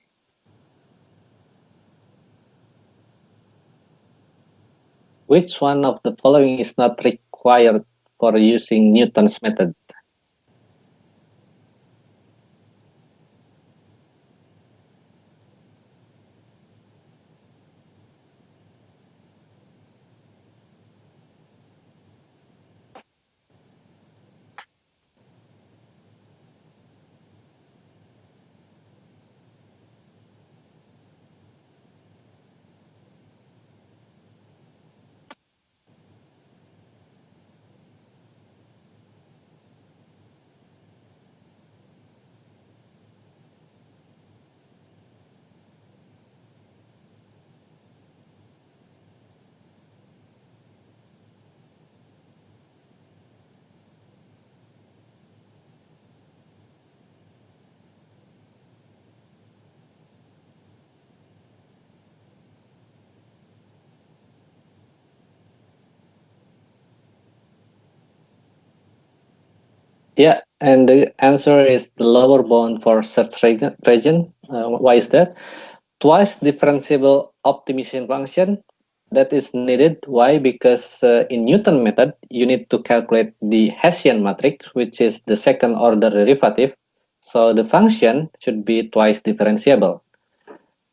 Which one of the following is not required for using Newton's method? Yeah, and the answer is the lower bound for search region. Why is that? Twice differentiable optimization function that is needed. Why? Because in Newton method, you need to calculate the Hessian matrix, which is the second order derivative. So the function should be twice differentiable.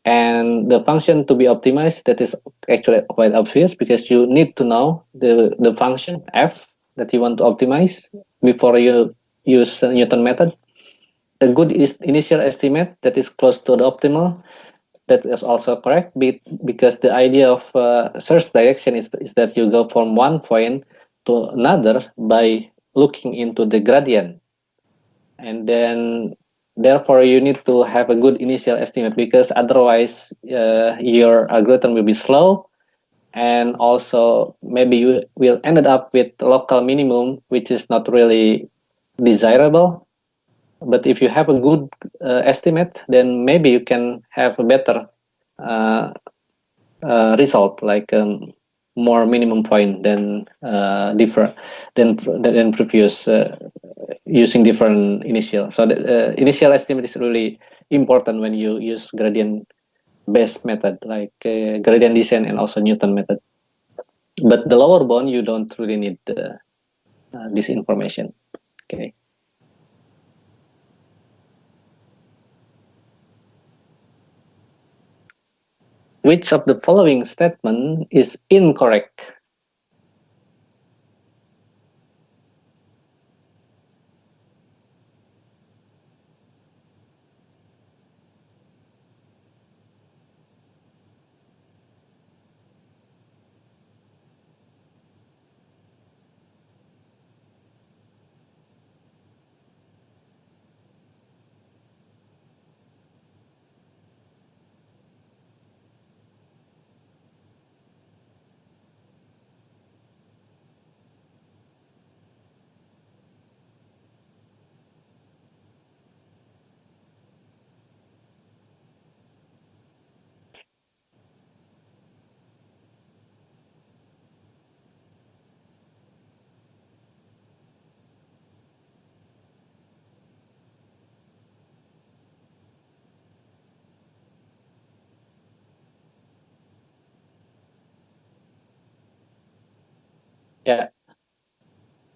And the function to be optimized, that is actually quite obvious because you need to know the function f that you want to optimize before you use Newton method. A good initial estimate that is close to the optimal, that is also correct because the idea of search direction is that you go from one point to another by looking into the gradient. And then therefore you need to have a good initial estimate because otherwise your algorithm will be slow, and also maybe you will end up with local minimum, which is not really desirable. But if you have a good estimate, then maybe you can have a better result, like more minimum point than different than previous using different initial. So the initial estimate is really important when you use gradient based method like gradient descent and also Newton method. But the lower bound, you don't really need this information. Okay. Which of the following statement is incorrect? Yeah.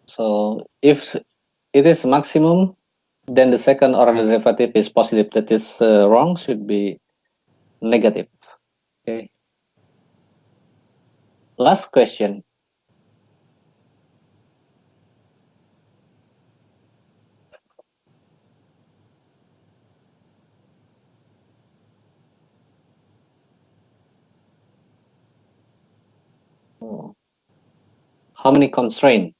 So if it is maximum, then the second order derivative is positive. That is wrong, should be negative. Okay. Last question. How many constraints?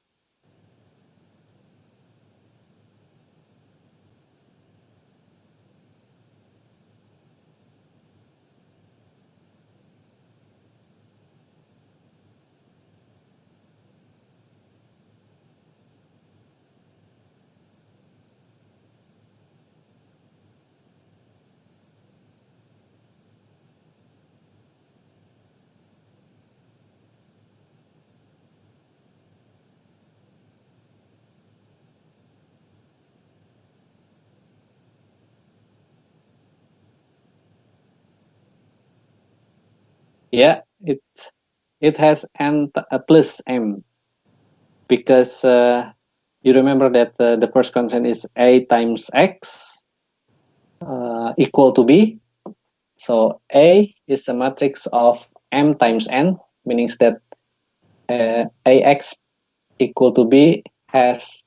Yeah, it has n plus m, because you remember that the first constraint is a times x equal to b. So A is a matrix of m times n, meaning that ax equal to b has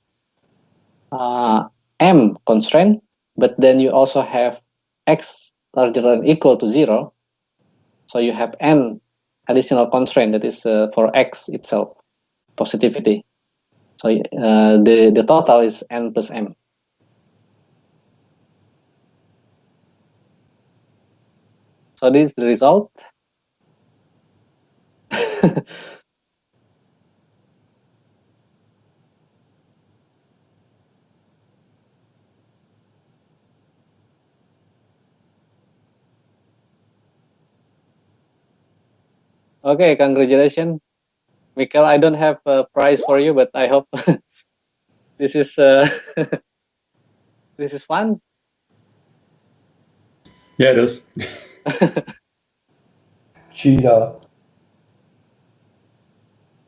m constraint, but then you also have x larger than equal to 0. So you have n additional constraint that is for x itself, positivity. So the total is n plus m. So this is the result. Okay, congratulations, Mikhail. I don't have a prize for you, but I hope this is this is fun. Yeah, it is. Cheetah.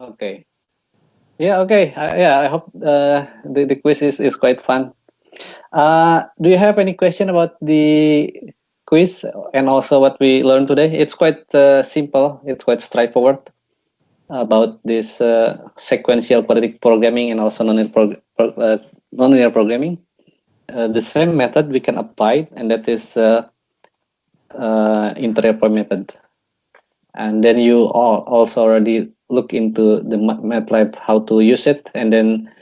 Okay. Yeah. Okay. Yeah. I hope the quiz is quite fun. Do you have any question about the quiz and also what we learned today? It's quite simple. It's quite straightforward about this sequential quadratic programming and also nonlinear programming. The same method we can apply, and that is inter-apo method. And then you also already look into the MATLAB how to use it, and then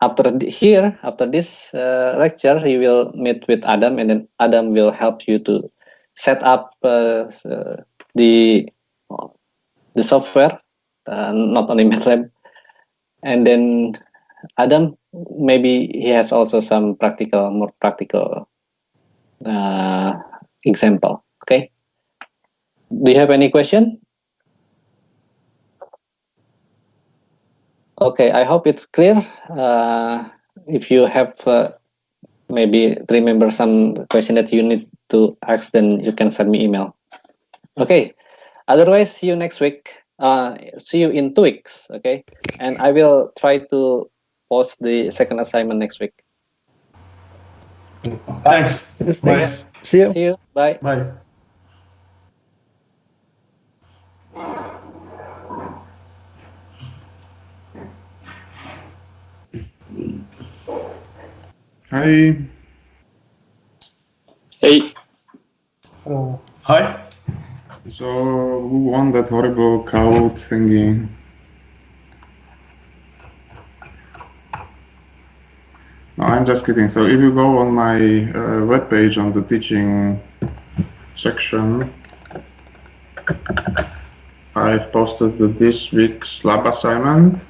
after this lecture, you will meet with Adam, and then Adam will help you to set up the software, not only MATLAB. And then Adam, maybe he has also some more practical example. Okay. Do you have any question? Okay, I hope it's clear. If you have maybe remember some question that you need to ask, then you can send me email. Okay. Otherwise, see you next week. See you in 2 weeks. Okay. And I will try to post the second assignment next week. Thanks. Thanks. See you. See you. Bye. Bye. Hi. Hey. Hello. Hi. So, who won that horrible code thingy? No, I'm just kidding. So, if you go on my webpage on the teaching section, I've posted this week's lab assignment.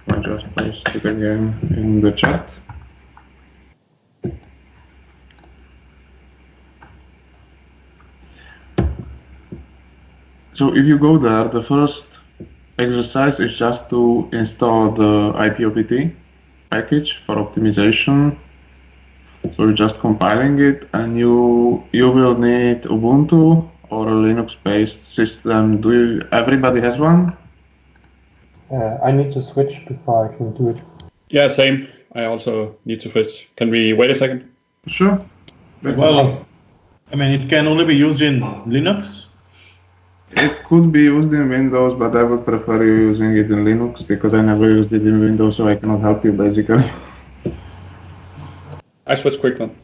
I just paste it again in the chat. So if you go there, the first exercise is just to install the IPOPT package for optimization. So you're just compiling it, and you will need Ubuntu or a Linux-based system. Everybody has one? I need to switch before I can do it. Yeah, same. I also need to switch. Can we wait a second? Sure. Well, I mean, it can only be used in Linux. It could be used in Windows, but I would prefer you using it in Linux because I never used it in Windows, so I cannot help you basically. I switch quick then.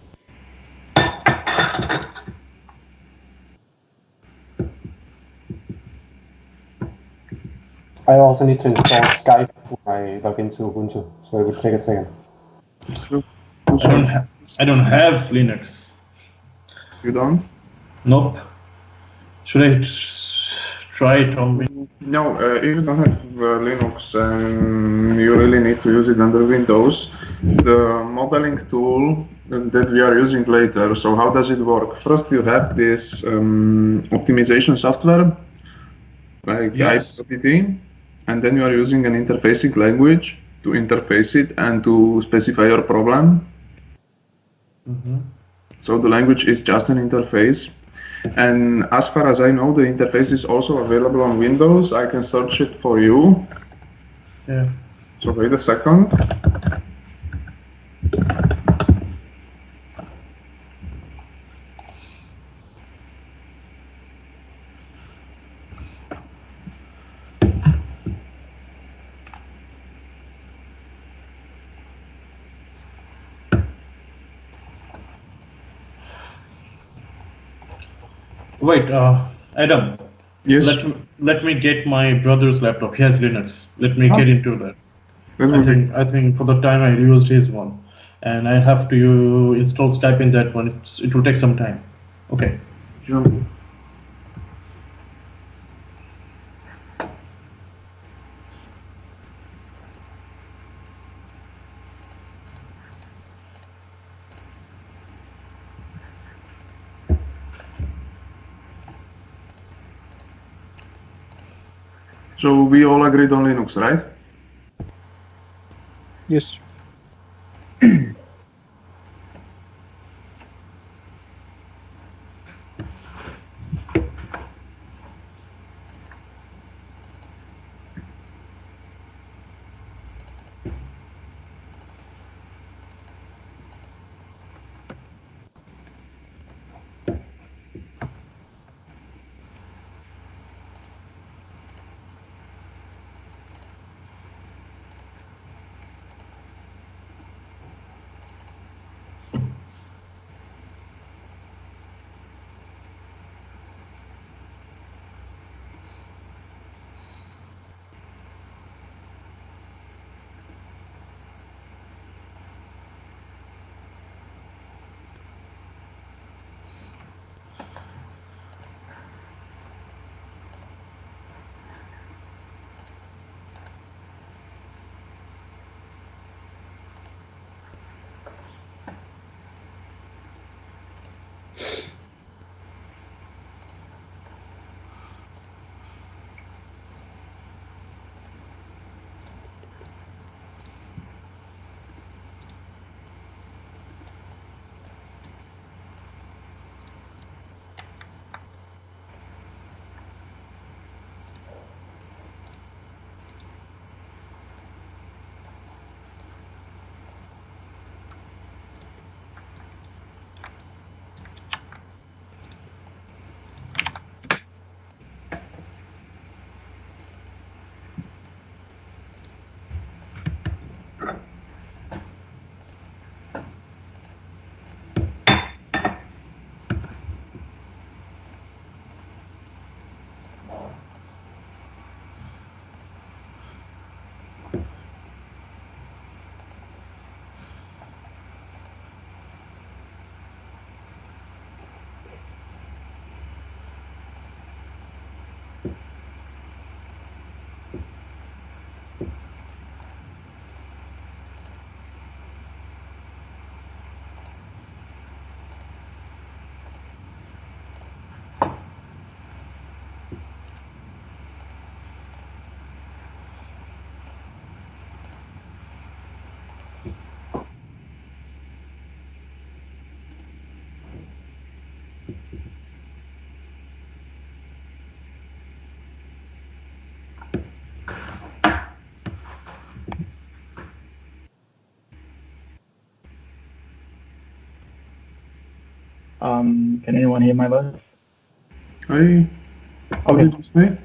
I also need to install Skype when I log into Ubuntu, so it would take a second. I don't have Linux. You don't? Nope. Should I try it on me? No, if you don't have Linux and you really need to use it under Windows, the modeling tool that we are using later, so how does it work? First you have this optimization software, like Yes. IPOPT, and then you are using an interfacing language to interface it and to specify your problem. Mm-hmm. So the language is just an interface. And as far as I know, the interface is also available on Windows. I can search it for you. Yeah. So wait a second. Wait, Adam. Yes. Let me get my brother's laptop. He has Linux. Let me get into that. I think for the time I used his one, and I have to install Skype in that one. It will take some time. Okay. Sure. So we all agreed on Linux, right? Yes. Can anyone hear my voice? Hey, what did you say?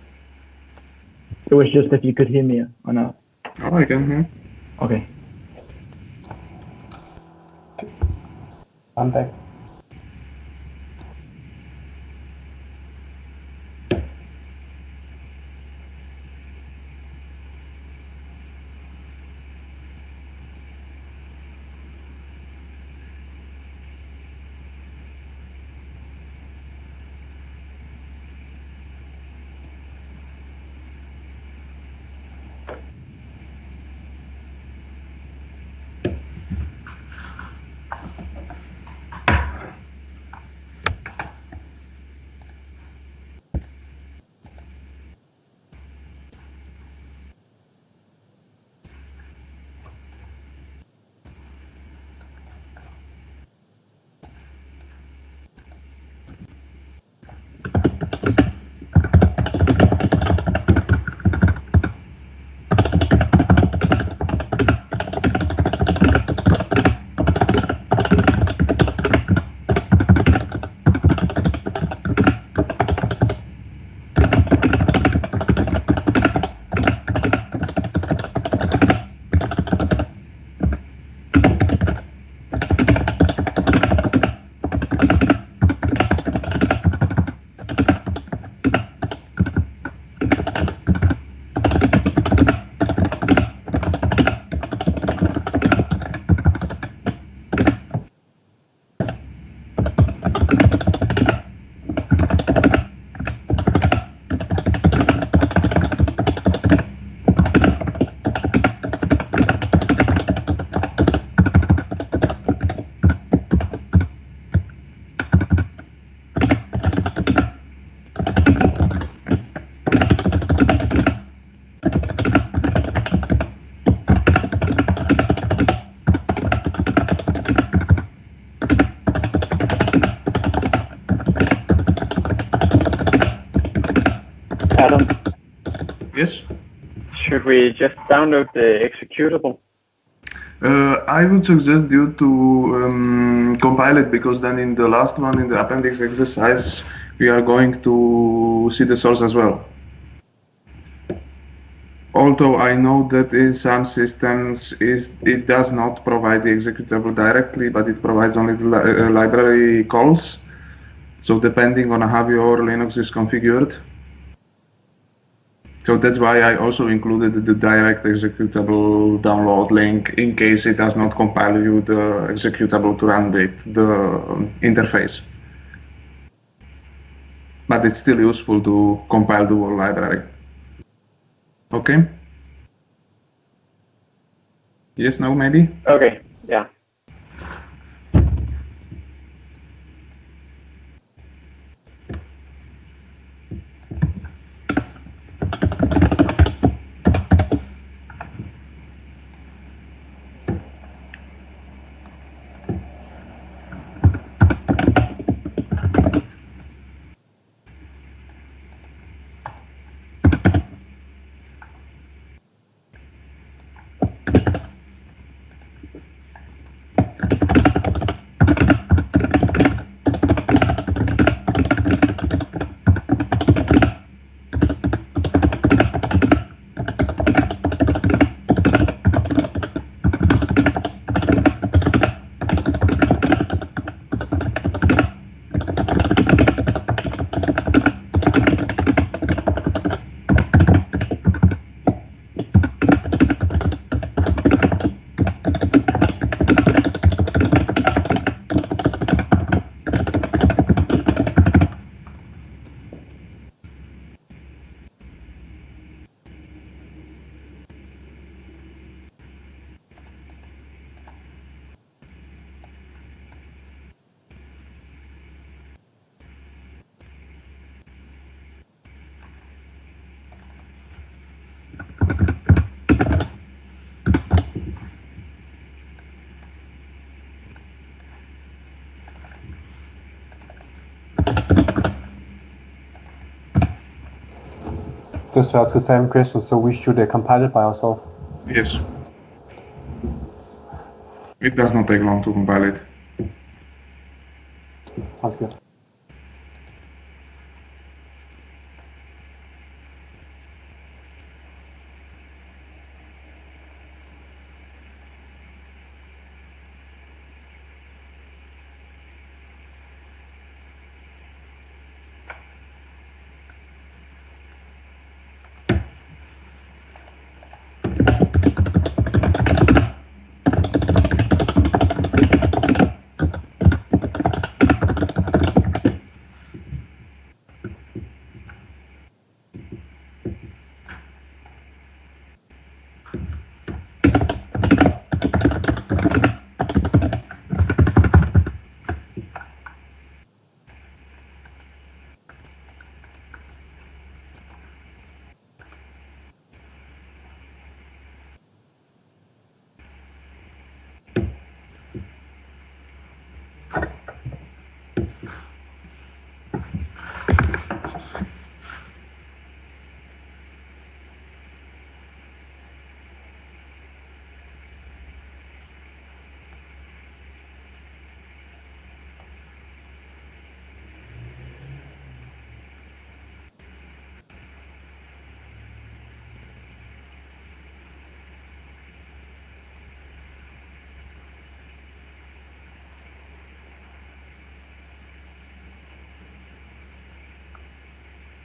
It was just if you could hear me or not. Oh, I can hear. Okay. I'm back. Adam, Yes. should we just download the executable? I would suggest you to compile it, because then in the last one, in the appendix exercise, we are going to see the source as well. Although I know that in some systems it does not provide the executable directly, but it provides only the library calls. So depending on how your Linux is configured. So that's why I also included the direct executable download link in case it does not compile you the executable to run with the interface. But it's still useful to compile the whole library. Okay? Yes, no, maybe? Okay, yeah. Just to ask the same question, so we should compile it by ourselves? Yes. It does not take long to compile it. Sounds good.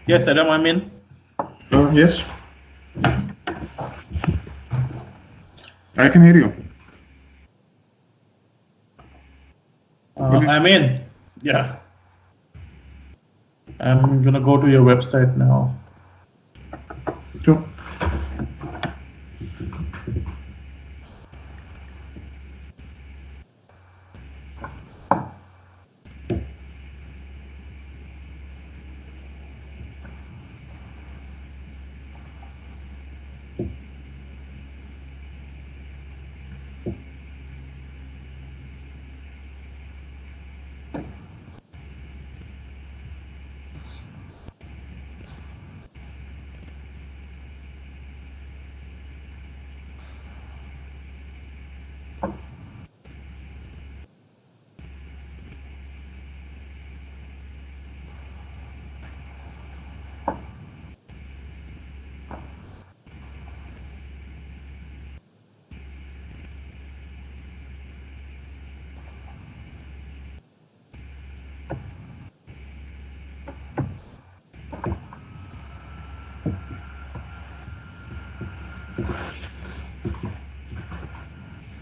Yes, Adam, I'm in. Yes. I can hear you. I'm in. Yeah. I'm gonna go to your website now. Sure.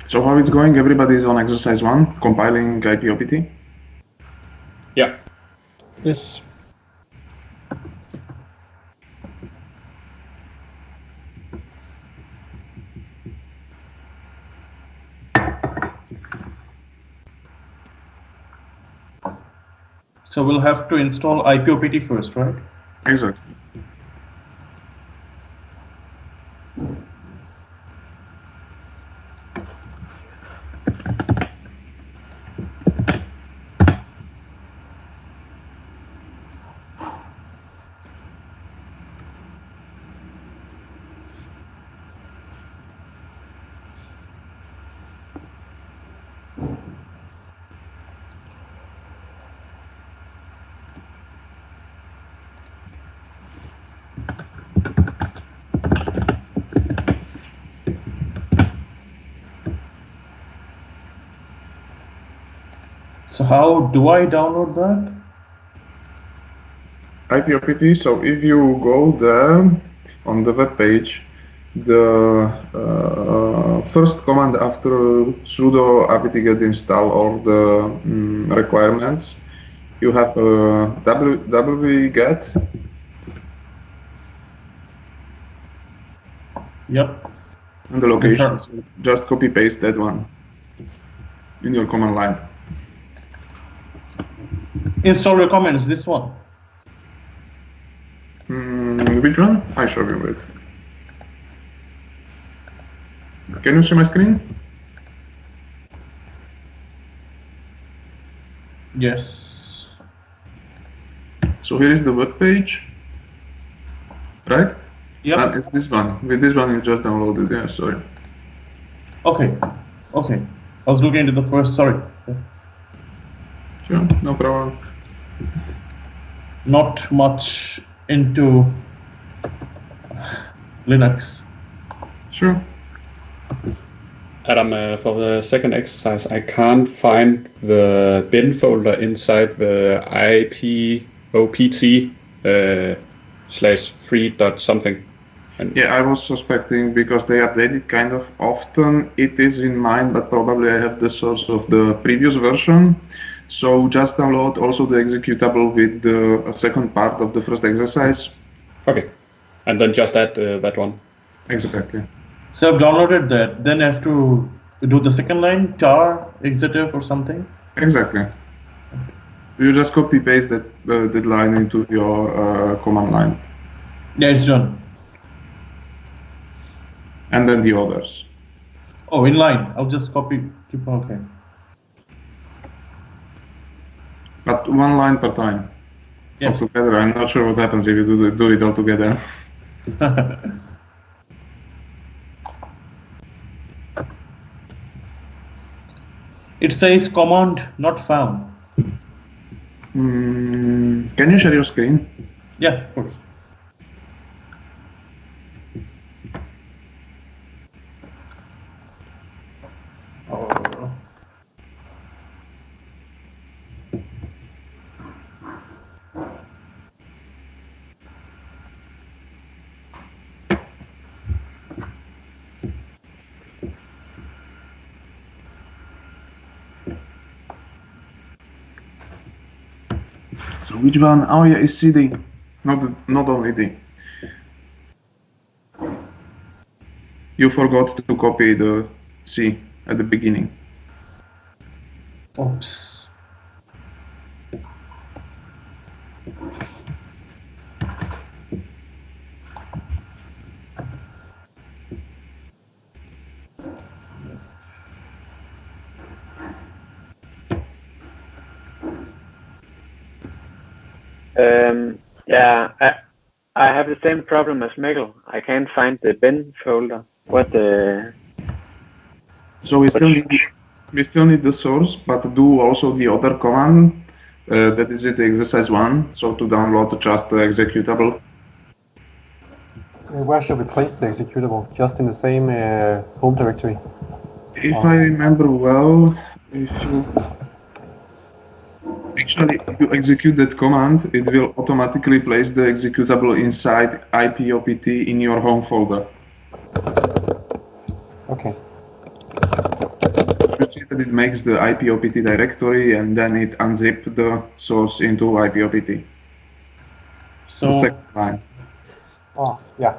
So how it's going? Everybody is on exercise 1, compiling IPOPT? Yeah. Yes. So we'll have to install IPOPT first, right? Exactly. So how do I download that? IPOPT, so if you go there on the web page, the first command after sudo apt-get install or the requirements, you have wget. Yep. And the location, so just copy paste that one in your command line. Install recommends this one. Which one? I show you it. Can you see my screen? Yes. So here is the web page, right? Yeah. It's this one. With this one, you just downloaded. Yeah, sorry. Okay. Okay. I was looking into the first. Sorry. Sure, no problem. Not much into Linux. Sure. Adam, for the second exercise, I can't find the bin folder inside the IPOPT /free. something. And Yeah, I was suspecting because they update it kind of often. It is in mine, but probably I have the source of the previous version. So just download also the executable with the second part of the first exercise. okay, and then just add that one. Exactly. So I've downloaded that. Then I have to do the second line, tar exitive or something. Exactly. You just copy paste that line into your command line, Yeah, it's done. and then the others. Oh, in line. I'll just copy. Okay. But one line per time. Yes. Altogether, I'm not sure what happens if you do it all together. It says command not found. Can you share your screen? Yeah, of course. Oh. So which one? Oh yeah, it's CD. Not only D. You forgot to copy the C at the beginning. Oops. Yeah, I have the same problem as Mikkel. I can't find the bin folder. So we still need the source, but do also the other command. That is it, exercise 1. So to download just the executable. Where should we place the executable? Just in the same home directory? If I remember well, if you execute that command, it will automatically place the executable inside IPOPT in your home folder. Okay. You see that it makes the IPOPT directory and then it unzips the source into IPOPT. So The second line. Oh, yeah.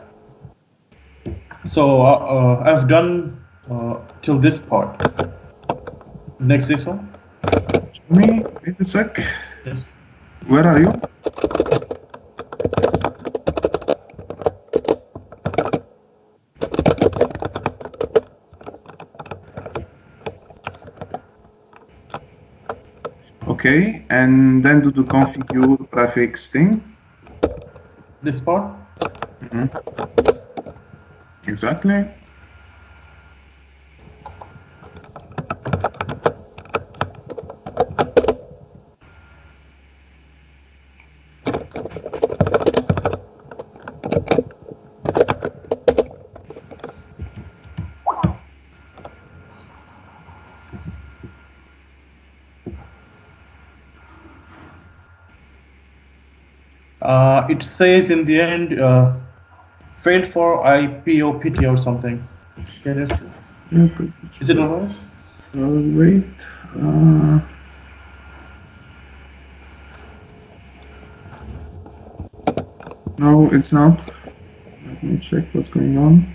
So I've done till this part. Next, this one. Wait a sec. Yes. Where are you? Okay, and then do the configure prefix thing. This part. Exactly. It says in the end, failed for IPOPT or something. Can you see? Is it alright? Wait. No, it's not. Let me check what's going on.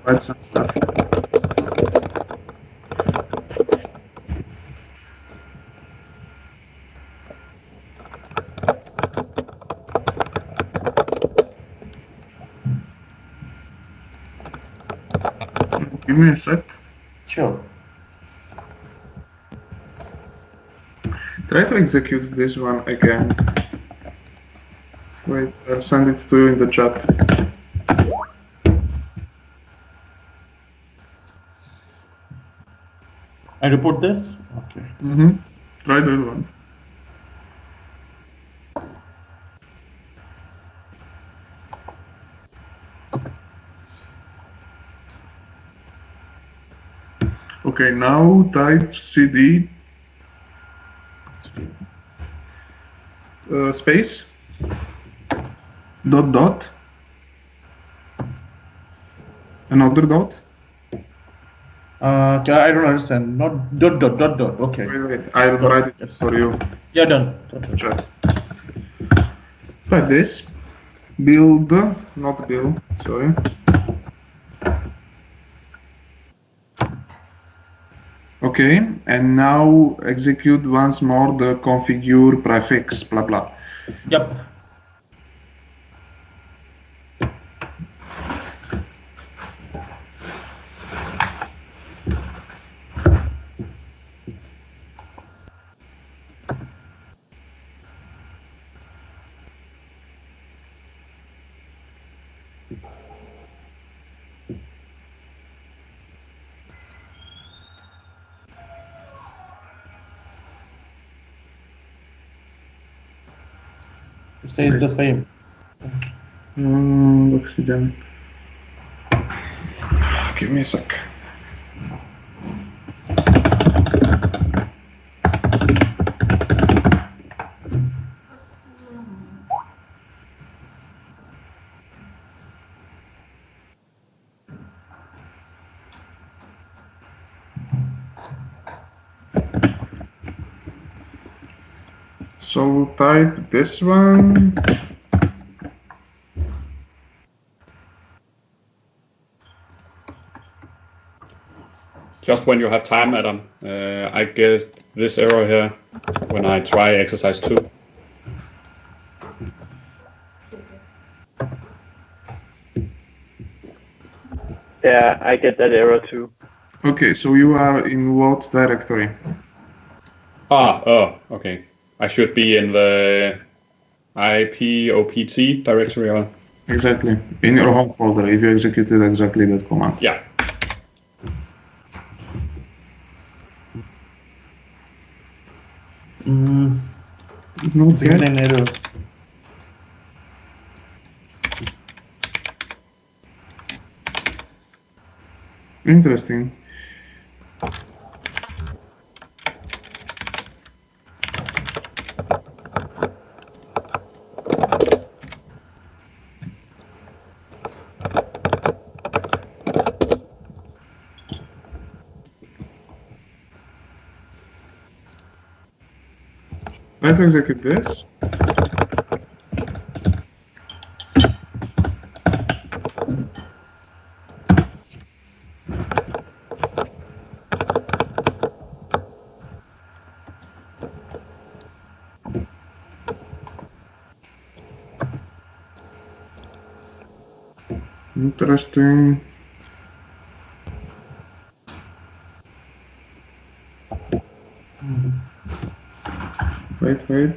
Write some stuff. Give me a sec. Sure. Try to execute this one again. Wait, I'll send it to you in the chat. I report this? Okay. Try that one. Okay, now type cd space dot another dot. I don't understand. Not dot. Okay. Wait, I'll write it for you. Yeah, done. Chat. Like this. Build, not build, sorry. Okay, and now execute once more the configure prefix, blah blah. Yep. It says the same. Oxygen. Give me a sec. So type this one. Just when you have time, Adam, I get this error here when I try exercise 2. Yeah, I get that error too. Okay, so you are in what directory? Okay. I should be in the IPOPT directory. Or... Exactly, in your home folder, if you executed exactly that command. Yeah. Not yet. An error. Interesting. Let's execute this. Interesting. Wait.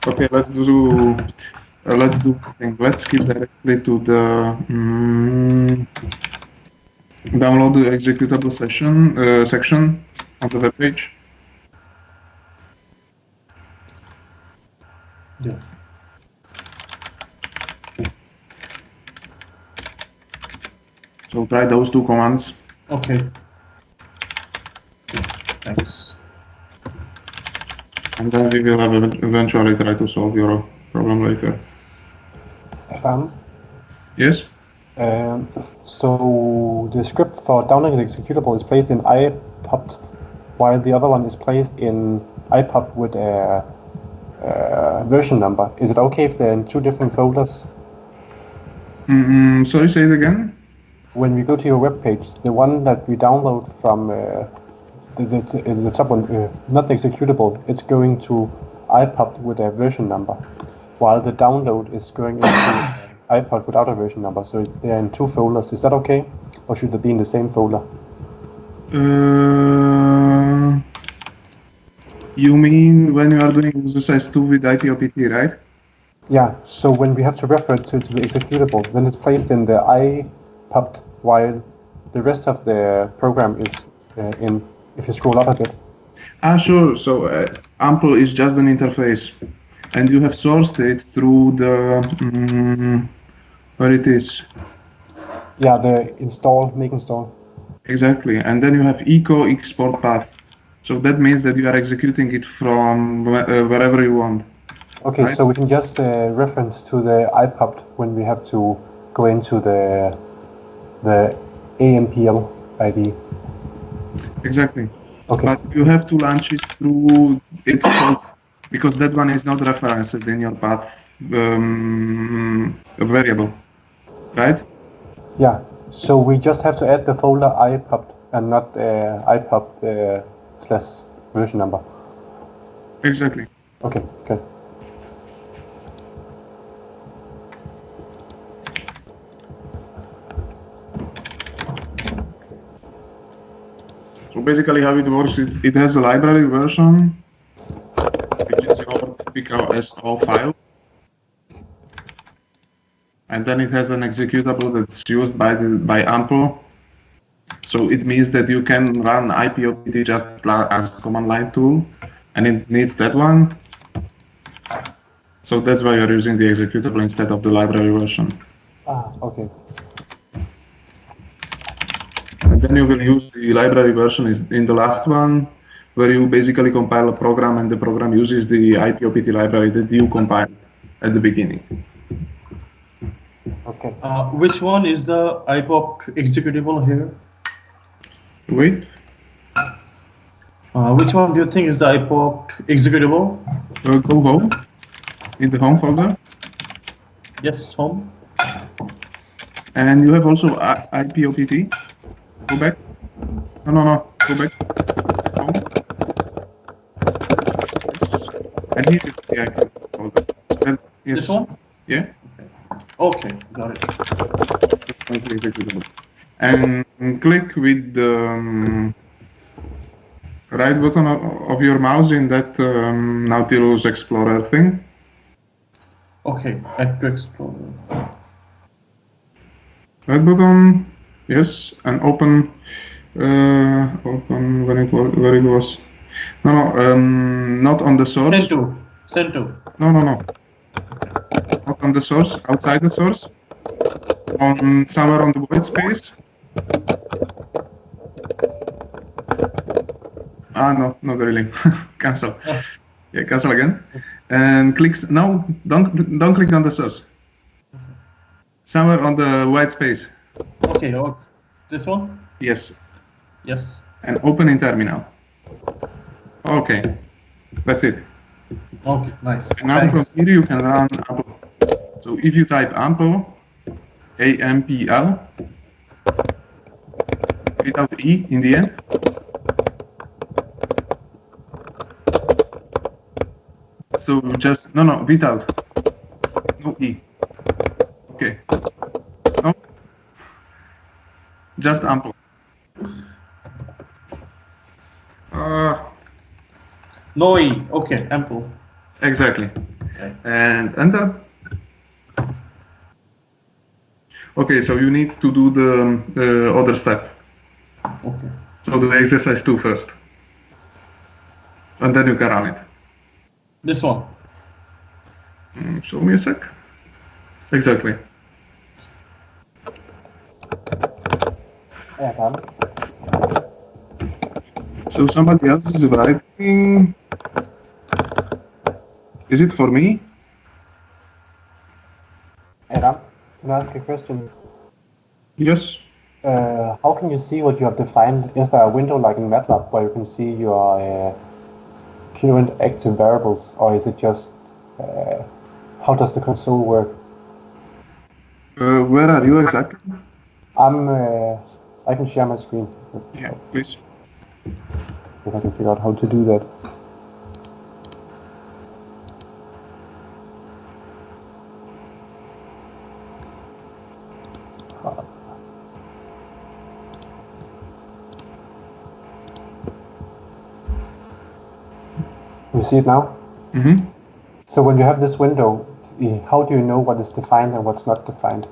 Okay, let's do let's skip directly to the download the executable section on the web page. Yeah. So try those two commands. Okay. Thanks. And then we will eventually try to solve your problem later. Yes? So the script for downloading the executable is placed in IPOP, while the other one is placed in IPOP with a version number. Is it okay if they're in two different folders? Sorry, say it again? When we go to your web page, the one that we download from the top one, not the executable, it's going to iPub with a version number, while the download is going into iPod without a version number. So they're in two folders. Is that okay? Or should they be in the same folder? You mean when you are doing exercise 2 with IPOPT, right? Yeah, so when we have to refer to the executable, then it's placed in the iPub, while the rest of the program is in, if you scroll up a bit. Sure. So Ample is just an interface, and you have sourced it through the, where it is? Yeah, the make install. Exactly, and then you have echo export path. So that means that you are executing it from wherever you want. Okay, right? So we can just reference to the iPub when we have to go into the AMPL ID. Exactly. Okay. But you have to launch it through its folder, because that one is not referenced in your path variable, right? Yeah. So we just have to add the folder iPub and not iPub / version number. Exactly. Okay, good. So basically how it works, it has a library version, which is your typical SO file. And then it has an executable that's used by Ample. So it means that you can run IPOPT just as command line tool, and it needs that one. So that's why you're using the executable instead of the library version. Okay. And then you will use the library version in the last one, where you basically compile a program, and the program uses the IPOPT library that you compiled at the beginning. Okay. Which one is the iPub executable here? Wait. Which one do you think is the iPub executable? Go home, in the home folder. Yes, home. And you have also IPOPT. Go back. No. Go back. Home. Yes. And here's the IPOPT folder. Yes. This one? Yeah. Okay, got it. That's the executable. And click with the right button of your mouse in that Nautilus Explorer thing. Okay, add to Explorer. Right button, yes, and open. Open when it was where it was. No, not on the source. Send to. No. Not on the source. Outside the source. On somewhere on the white space. No, not really. Cancel. Yeah, cancel again. And click. No, don't click on the source. Somewhere on the white space. Okay. This one? Yes. Yes. And open in terminal. Okay, that's it. Okay, nice. And now from here you can run Ample. So if you type Ample, AMPL, without E in the end. So just, no, without, no E. Okay, no, just Ample. No E, okay, Ample. Exactly. Okay. And enter. Okay, so you need to do the other step. Okay. So the exercise 2 first. And then you can run it. This one? Show me a sec. Exactly. Yeah, done. So somebody else is writing. Is it for me? Adam, can I ask a question? Yes. How can you see what you have defined? Is there a window like in MATLAB where you can see your current active variables, or is it just how does the console work? Where are you exactly? I can share my screen. Yeah, please. If I can figure out how to do that. You see it now? Mm-hmm. So when you have this window, how do you know what is defined and what's not defined?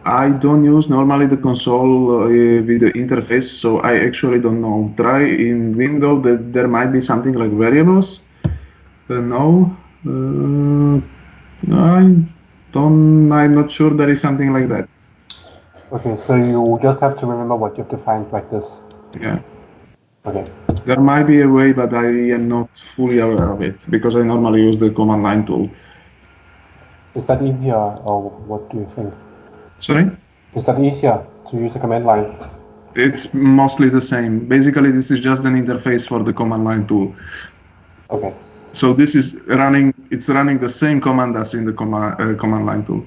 I don't use normally the console with the interface, so I actually don't know. Try in Windows that there might be something like variables. No, I'm not sure there is something like that. Okay, so you just have to remember what you've defined like this. Yeah. Okay. There might be a way, but I am not fully aware of it because I normally use the command line tool. Is that easier, or what do you think? Sorry? Is that easier to use the command line? It's mostly the same. Basically, this is just an interface for the command line tool. Okay. So this is running, it's running the same command as in the command line tool.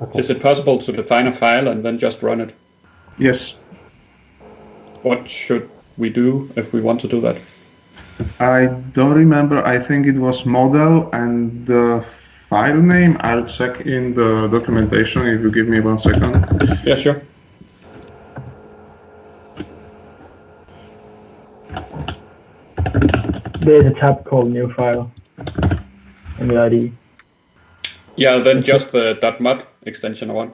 Okay. Is it possible to define a file and then just run it? Yes. What should we do if we want to do that? I don't remember. I think it was model and the file name. I'll check in the documentation if you give me 1 second. Yeah, sure. There's a tab called New File in the IDE. Yeah, then just the .mod extension I want.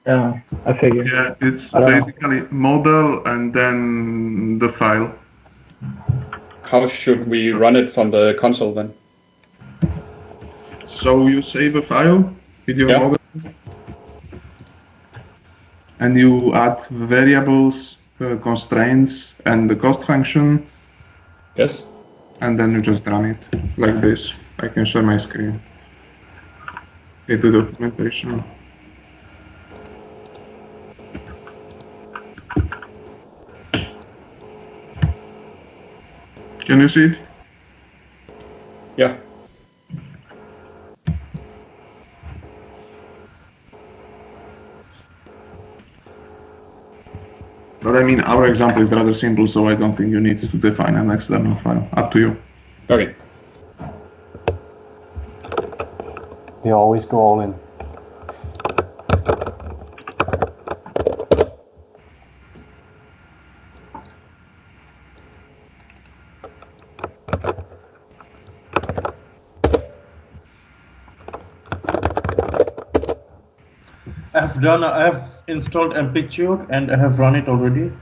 Yeah, I figured. Yeah, it's I don't know. basically model and then the file. How should we run it from the console then? So you save a file with your Yeah. model and you add variables, constraints, and the cost function, Yes. and then you just run it like this. I can share my screen. Into documentation. Can you see it? Yeah. But I mean, our example is rather simple, so I don't think you need to define an external file. Up to you. Okay. They always go all in. I have installed Amplitude and I have run it already.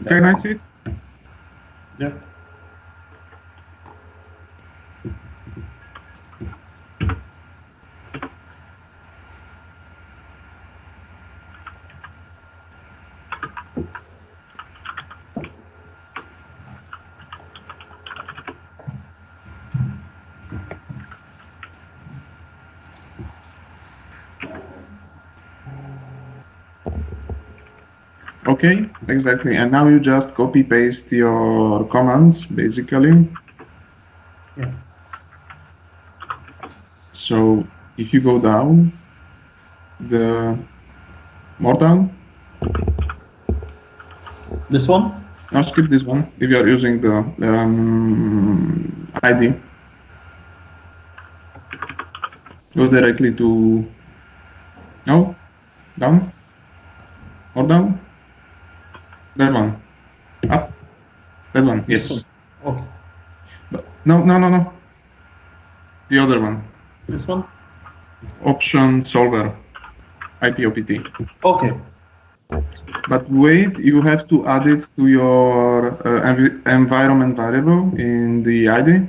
Can I see it? Yeah. Okay, exactly. And now you just copy paste your commands, basically. Yeah. So if you go down, more down. This one? Now skip this one if you are using the ID. Go directly to, no, down, or down. That one, up, that one, yes. Okay. No. The other one. This one? Option solver, IPOPT. Okay. But wait, you have to add it to your environment variable in the ID.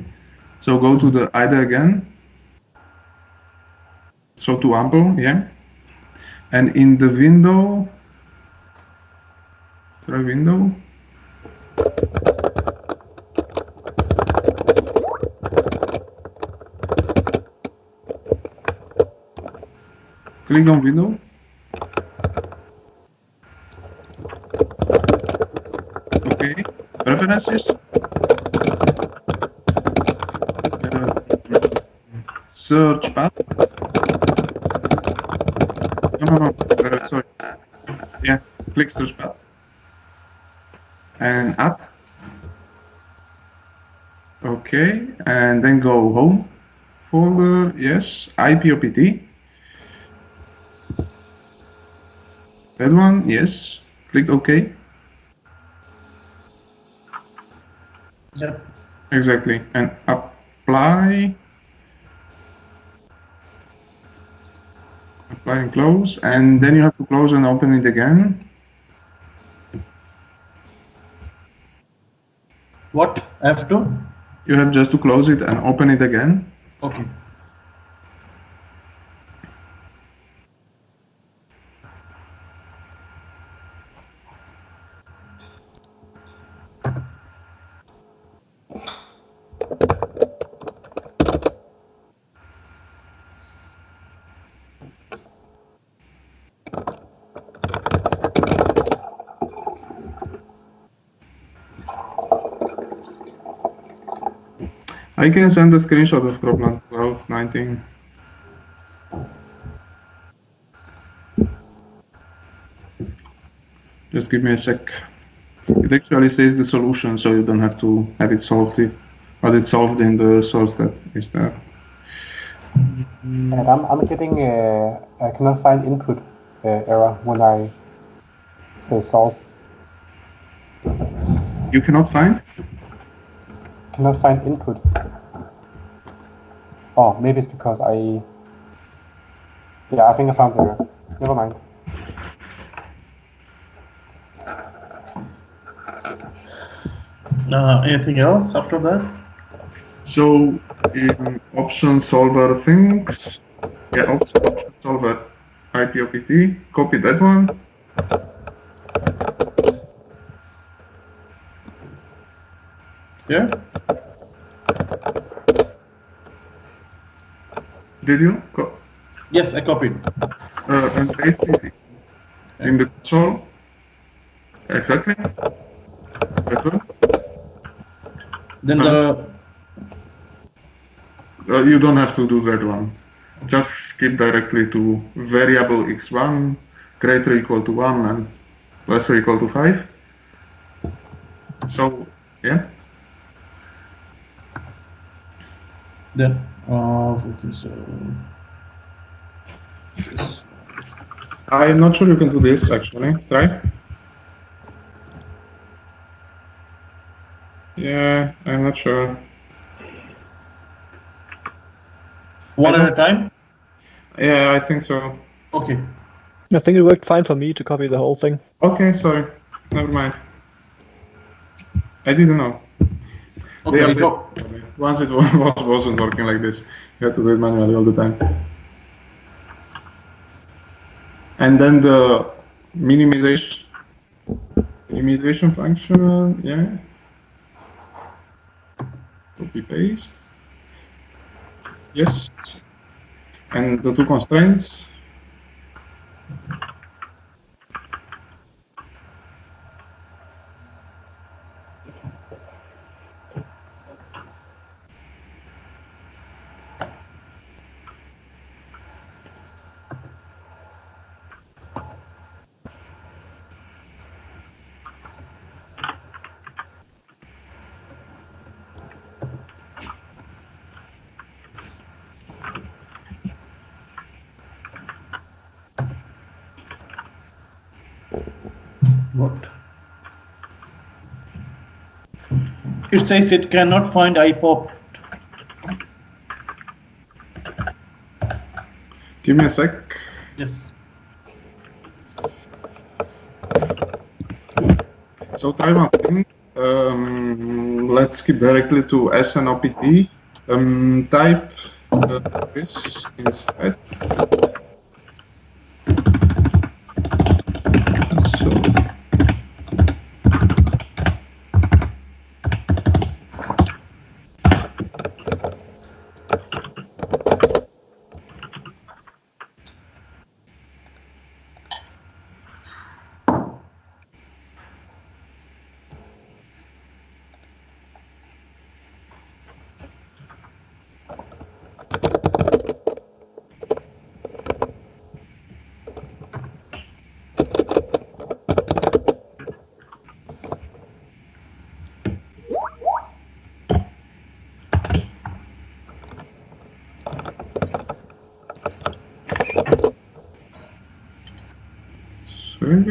So go to the ID again. So to Ample, yeah. And in the window, try window. Click on window. Okay, preferences. Search path. No. Sorry. Yeah, click search path. and up. Okay, and then go home folder, yes, IPOPT. That one, yes. Click OK. Yep. Exactly, and apply. Apply and close, and then you have to close and open it again. What? I have to? You have just to close it and open it again. Okay. I can send a screenshot of problem 1219. Just give me a sec. It actually says the solution, so you don't have to have it solved, but it's solved in the source that is there. And I'm getting I cannot find input error when I say solve. You cannot find? Cannot find input. Oh, maybe it's because yeah, I think I found the error. Never mind. Anything else after that? So in option solver things, yeah, option solver IPOPT, copy that one. Yeah. Did you? Yes, I copied. And paste it in the console. Exactly. That one. Then you don't have to do that one. Just skip directly to variable x1 greater or equal to 1 and lesser or equal to 5. So, yeah. Then, I'm not sure you can do this actually. Try. Yeah, I'm not sure. One at a time? Yeah, I think so. Okay. I think it worked fine for me to copy the whole thing. Okay, sorry. Never mind. I didn't know. Okay, once it wasn't working like this, you had to do it manually all the time. And then the minimization function, yeah. Copy paste. Yes. And the two constraints. What? It says it cannot find IPOP. Give me a sec. Yes. So try one thing. Let's skip directly to SNOPT. Type this instead. So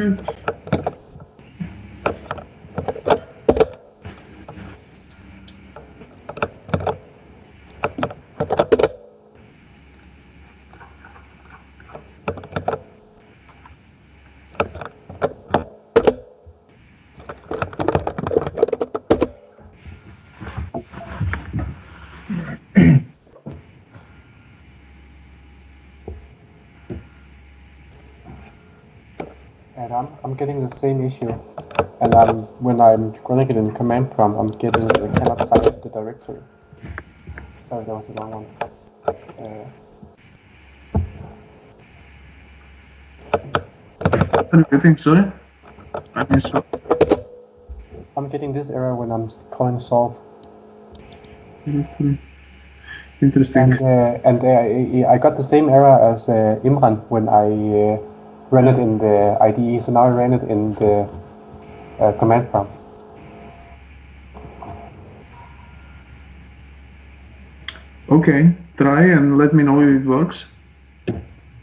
Good. And I'm getting the same issue. And when I'm running it in command prompt, I'm getting I cannot find the directory. Sorry, that was the wrong one. What are you getting? Sorry? I missed it. I'm getting this error when I'm calling solve. Interesting. And I got the same error as Imran when I ran it in the IDE. So now I ran it in the command prompt. Okay, try and let me know if it works.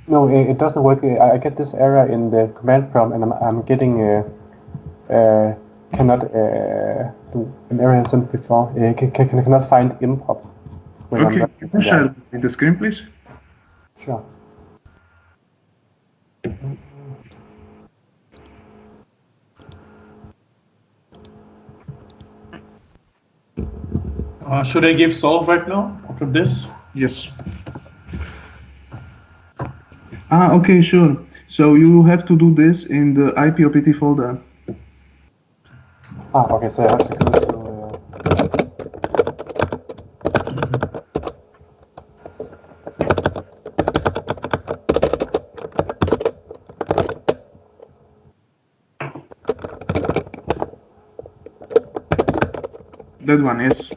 No, it doesn't work. I get this error in the command prompt, and I'm getting cannot an error I sent before. Cannot find improp. Okay, can you share the screen, please? Sure. Should I give solve right now after this? Yes. Okay, sure. So you have to do this in the IPOPT folder. Okay, so I have to go to... That one, yes.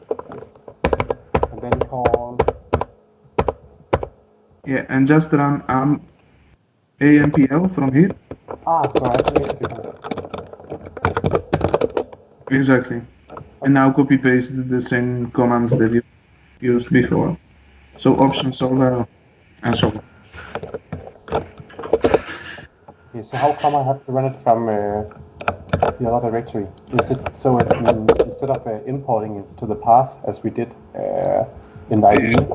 And then call... Yeah, and just run AMPL from here. So I have to make it. Exactly. And now copy paste the same commands that you used before. So option solver and so on. Okay, so how come I have to run it from the other directory? Is it so instead of importing it to the path as we did in the IDE?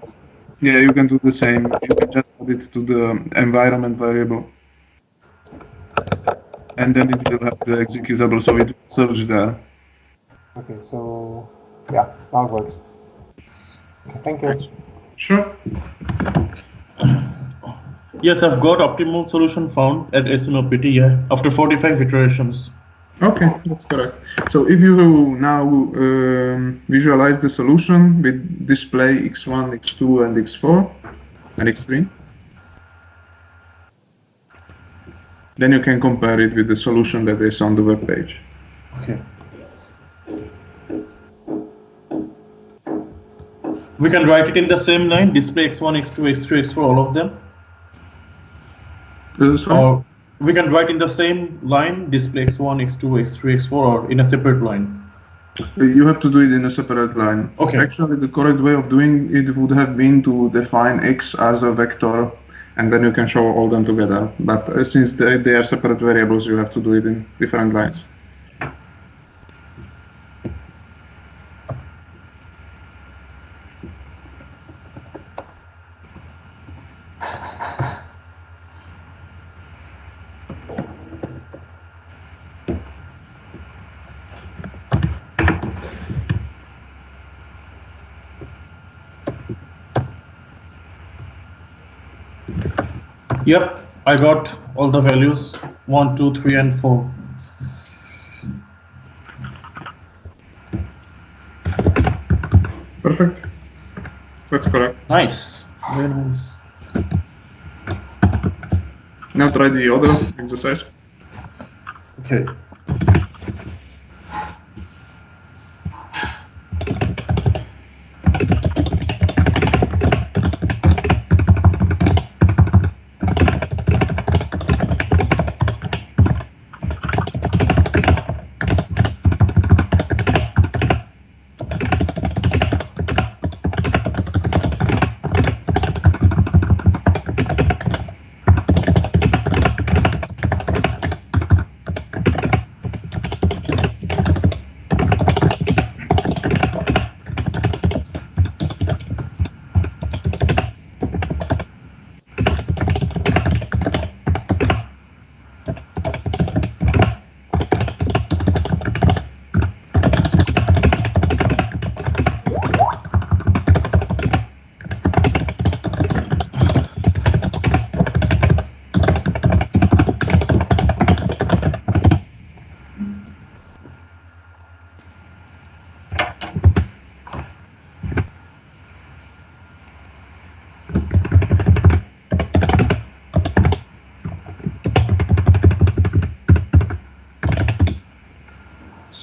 Yeah, you can do the same. You can just add it to the environment variable. And then it will have the executable, so it will search there. Okay, so yeah, now it works. Okay, thank you. Sure. Yes, I've got optimal solution found at SNOPT, yeah, after 45 iterations. Okay, that's correct. So if you now visualize the solution with display x1, x2, and x4, and x3, then you can compare it with the solution that is on the web page. Okay. We can write it in the same line, display x1, x2, x3, x4, all of them? Or we can write in the same line, display x1, x2, x3, x4, or in a separate line? You have to do it in a separate line. Okay. Actually, the correct way of doing it would have been to define x as a vector, and then you can show all them together. But since they are separate variables, you have to do it in different lines. Yep, I got all the values, 1, 2, 3, and 4. Perfect. That's correct. Nice, very nice. Now try the other exercise. Okay.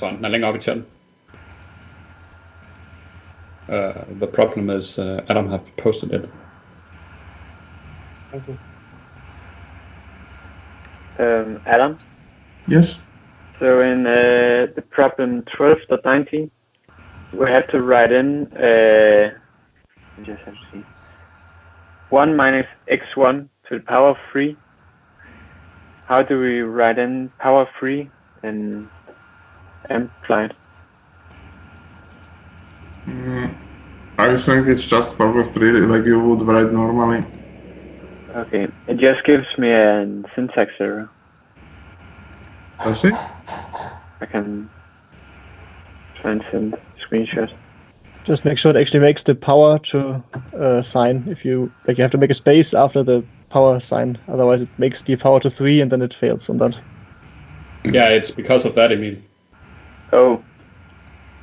one. Den er længere op i chatten. The problem is Adam have posted it. Thank you. Adam? Yes. So in the problem 12.19, we have to write in just have to see 1 minus x1 to the power of 3. How do we write in power of 3 and amplified? I think it's just power of 3, like you would write normally. Okay, it just gives me a syntax error. Does it? I can try and send a screenshot. Just make sure it actually makes the power to sign. If you you have to make a space after the power sign, otherwise it makes the power to 3 and then it fails on that. Yeah, it's because of that, Emil. Oh.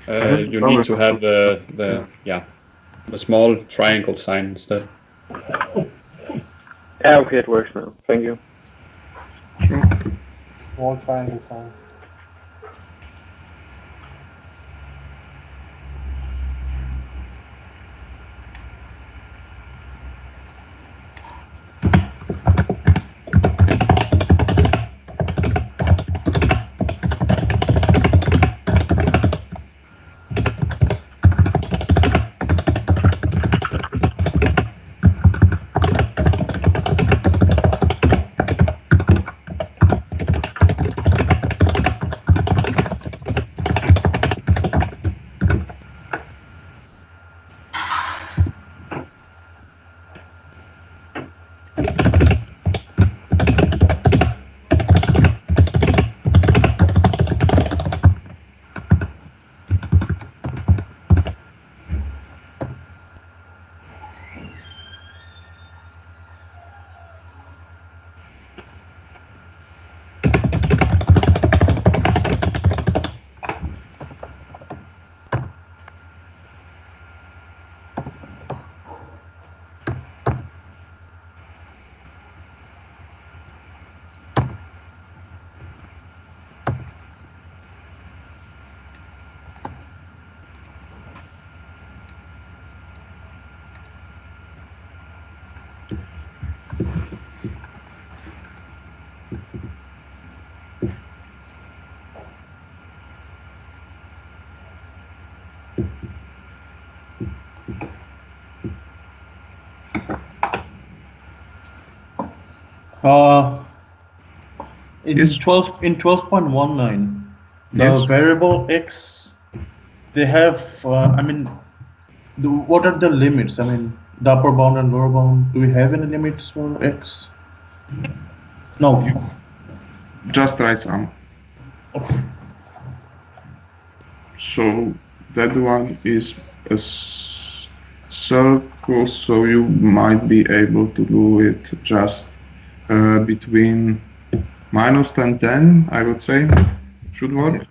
You need to have the small triangle sign instead. Yeah, okay, it works now. Thank you. Sure. Small triangle sign. In 12.19, the Yes. variable x, they have. What are the limits? I mean, the upper bound and lower bound. Do we have any limits for x? No. Just try some. Okay. So that one is a circle, so you might be able to do it just between minus 10, 10, I would say. Should work.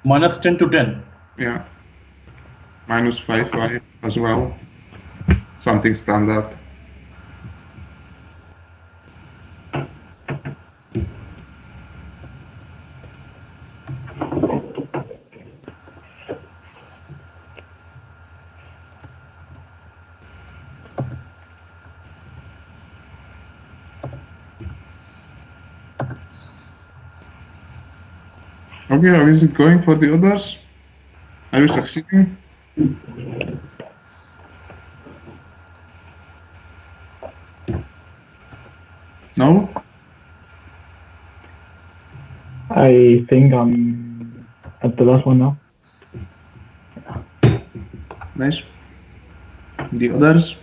Minus 10 to 10. Yeah. Minus 5, 5 as well. Something standard. Okay, how is it going for the others? Are you succeeding? No? I think I'm at the last one now. Nice. The others?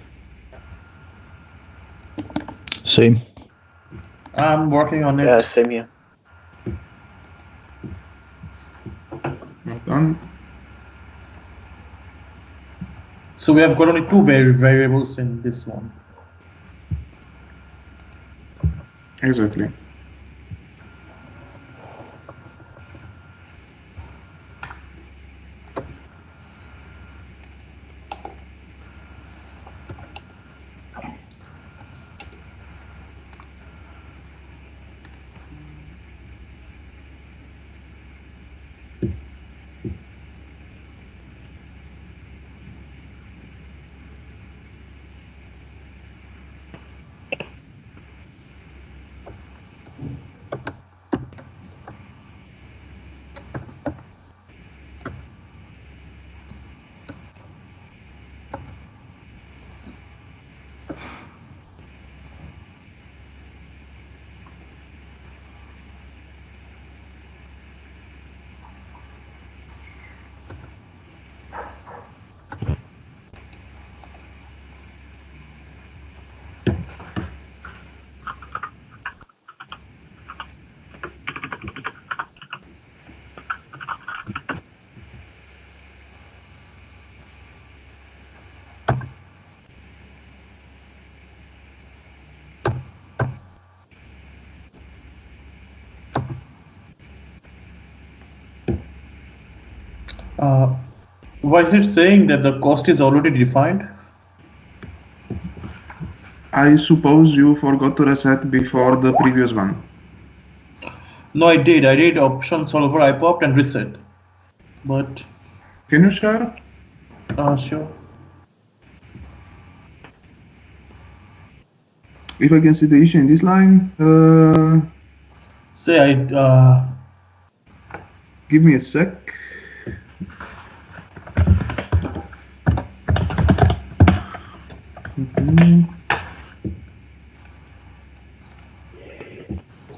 Same. I'm working on it. Yeah, same here. Well done. So we have got only two variables in this one. Exactly. Why is it saying that the cost is already defined? I suppose you forgot to reset before the previous one. No, I did. I did option solver, I popped and reset. But Can you share? sure. If I can see the issue in this line, Say I give me a sec.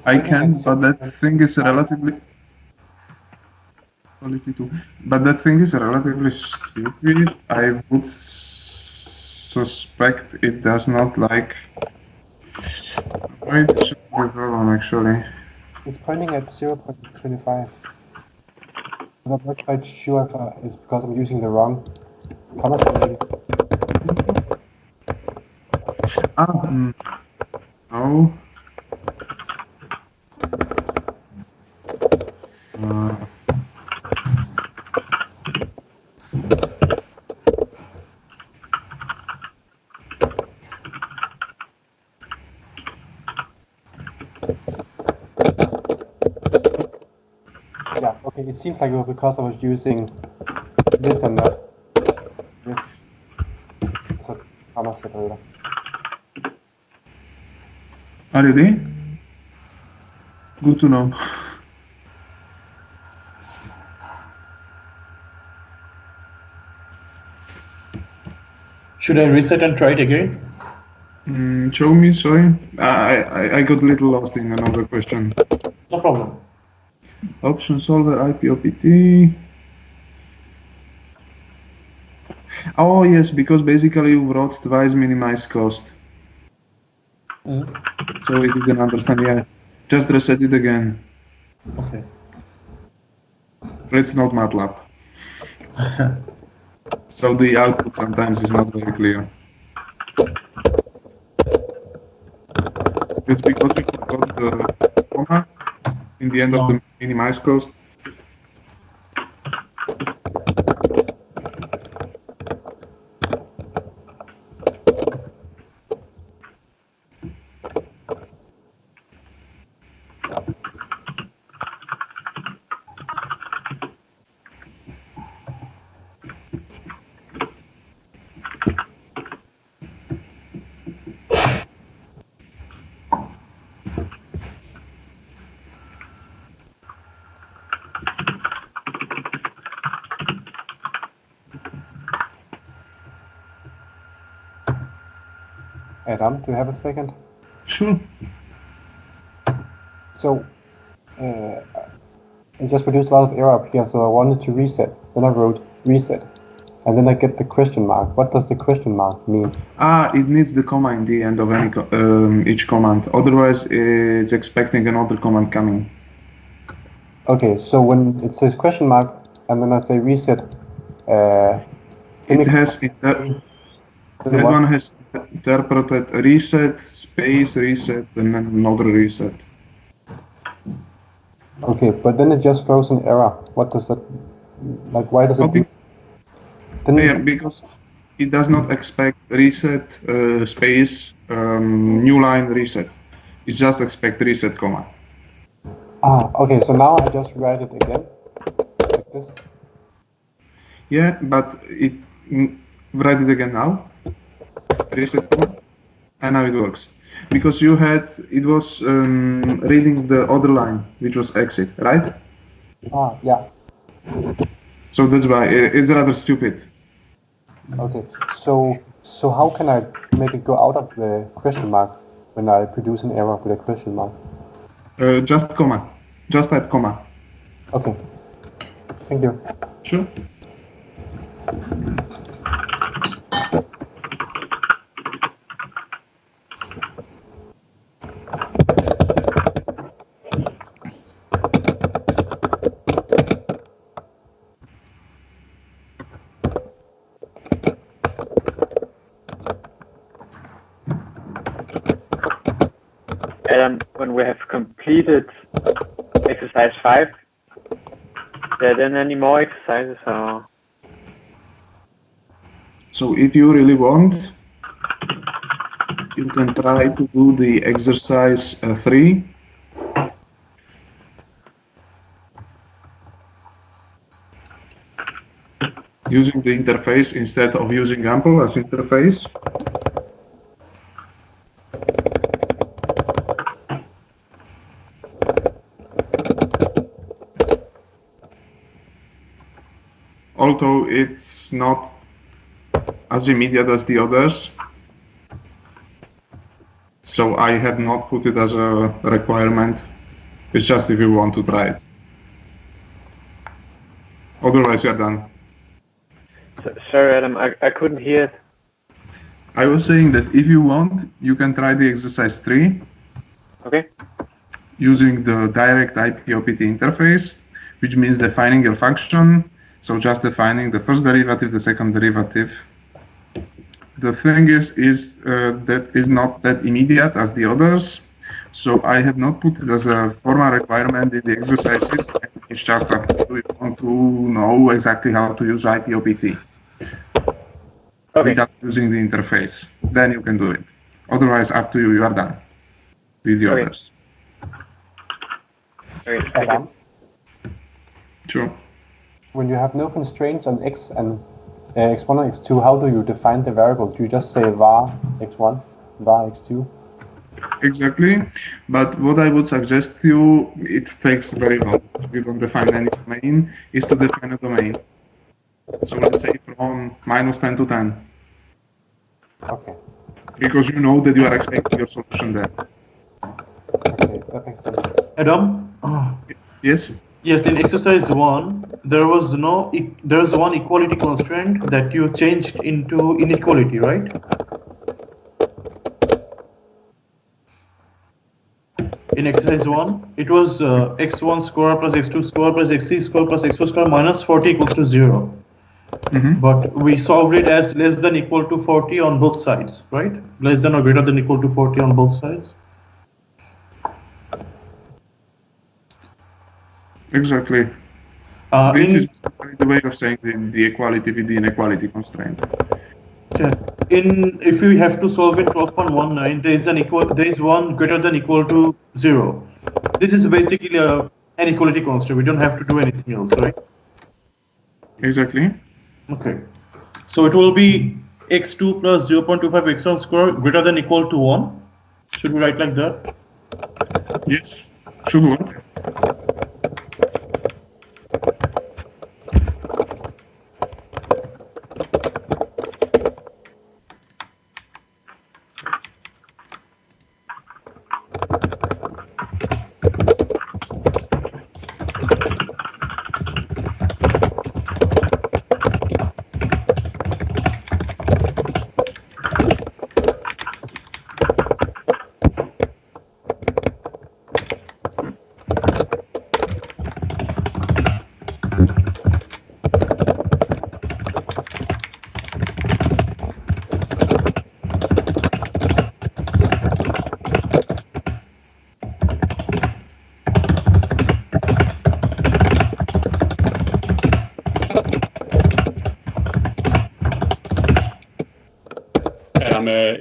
I can, but that thing is relatively. But that thing is relatively stupid. I would suspect it does not like. Wait, hold on, actually. It's pointing at 0.25. I'm not quite sure if it's because I'm using the wrong comma sign. No. Yeah, okay, it seems like it was because I was using this and that. This as a comma separator. Are you there? Good to know. Should I reset and try it again? Show me, sorry. I got a little lost in another question. No problem. Option solver IPOPT. Oh yes, because basically you wrote twice minimize cost. So we didn't understand. Yeah, just reset it again. Okay. It's not MATLAB. So the output sometimes is not very clear. It's because we forgot the comma in the end of the minimize cost. Adam, do you have a second? Sure. So, I just produced a lot of error up here, so I wanted to reset. Then I wrote reset. And then I get the question mark. What does the question mark mean? It needs the comma in the end of any each command. Otherwise, it's expecting another command coming. Okay, so when it says question mark, and then I say reset, it has that one has interpreted reset, space, reset, and then another reset. Okay, but then it just throws an error. What does that, like, why does it do? Yeah, because it does not expect reset, space, new line, reset. It just expect reset, comma. Okay, so now I just write it again, like this. Yeah, but it write it again now, reset, comma, and now it works. Because you had, it was reading the other line, which was exit, right? Yeah. So that's why it's rather stupid. Okay, so how can I make it go out of the question mark when I produce an error with a question mark? Just comma. Just type comma. Okay. Thank you. Sure. Adam, when we have completed exercise 5, there then any more exercises or? So if you really want, you can try to do the exercise 3. Using the interface instead of using Ample as interface. Although it's not as immediate as the others, so I have not put it as a requirement. It's just if you want to try it. Otherwise, you are done. Sorry, Adam, I couldn't hear it. I was saying that if you want, you can try the exercise 3. Okay. Using the direct IP-OPT interface, which means defining your function. So just defining the first derivative, the second derivative. The thing is that is not that immediate as the others. So I have not put it as a formal requirement in the exercises. It's just that you want to know exactly how to use IP-OPT. Okay. Without using the interface. Then you can do it. Otherwise, up to you. You are done with the Okay. others. Okay, thank you. Sure. When you have no constraints on x and x1 and x2, how do you define the variable? Do you just say var x1, var x2? Exactly, but what I would suggest to you, it takes very long. You don't define any domain, is to define a domain. So let's say from -10 to 10. Okay. Because you know that you are expecting your solution there. Okay, that makes sense. Adam? Yes? Yes, in exercise 1, there's one equality constraint that you changed into inequality, right? In exercise 1, it was x1 square plus x2 square plus x3 square plus x4 square minus 40 equals to 0. Mm-hmm. But we solved it as less than equal to 40 on both sides, right? Less than or greater than equal to 40 on both sides. Exactly. This is the way of saying the equality with the inequality constraint. Okay. If we have to solve in 12.19, there is one greater than equal to 0. This is basically an inequality constraint. We don't have to do anything else, right? Exactly. Okay. So it will be x2 plus 0.25 x1 square greater than equal to 1. Should we write like that? Yes. Should work.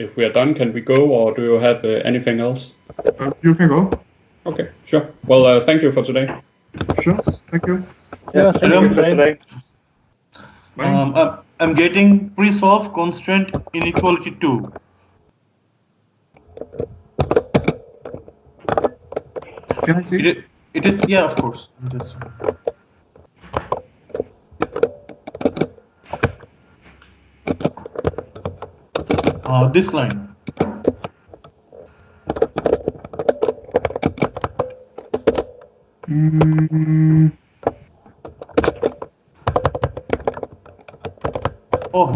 If we are done, can we go, or do you have anything else? You can go. Okay, sure. Well, thank you for today. Sure, thank you. Yeah, thank you for today. I'm getting pre-solve constraint inequality 2. Can I see? It is, yeah, of course. This line. Mm. Oh,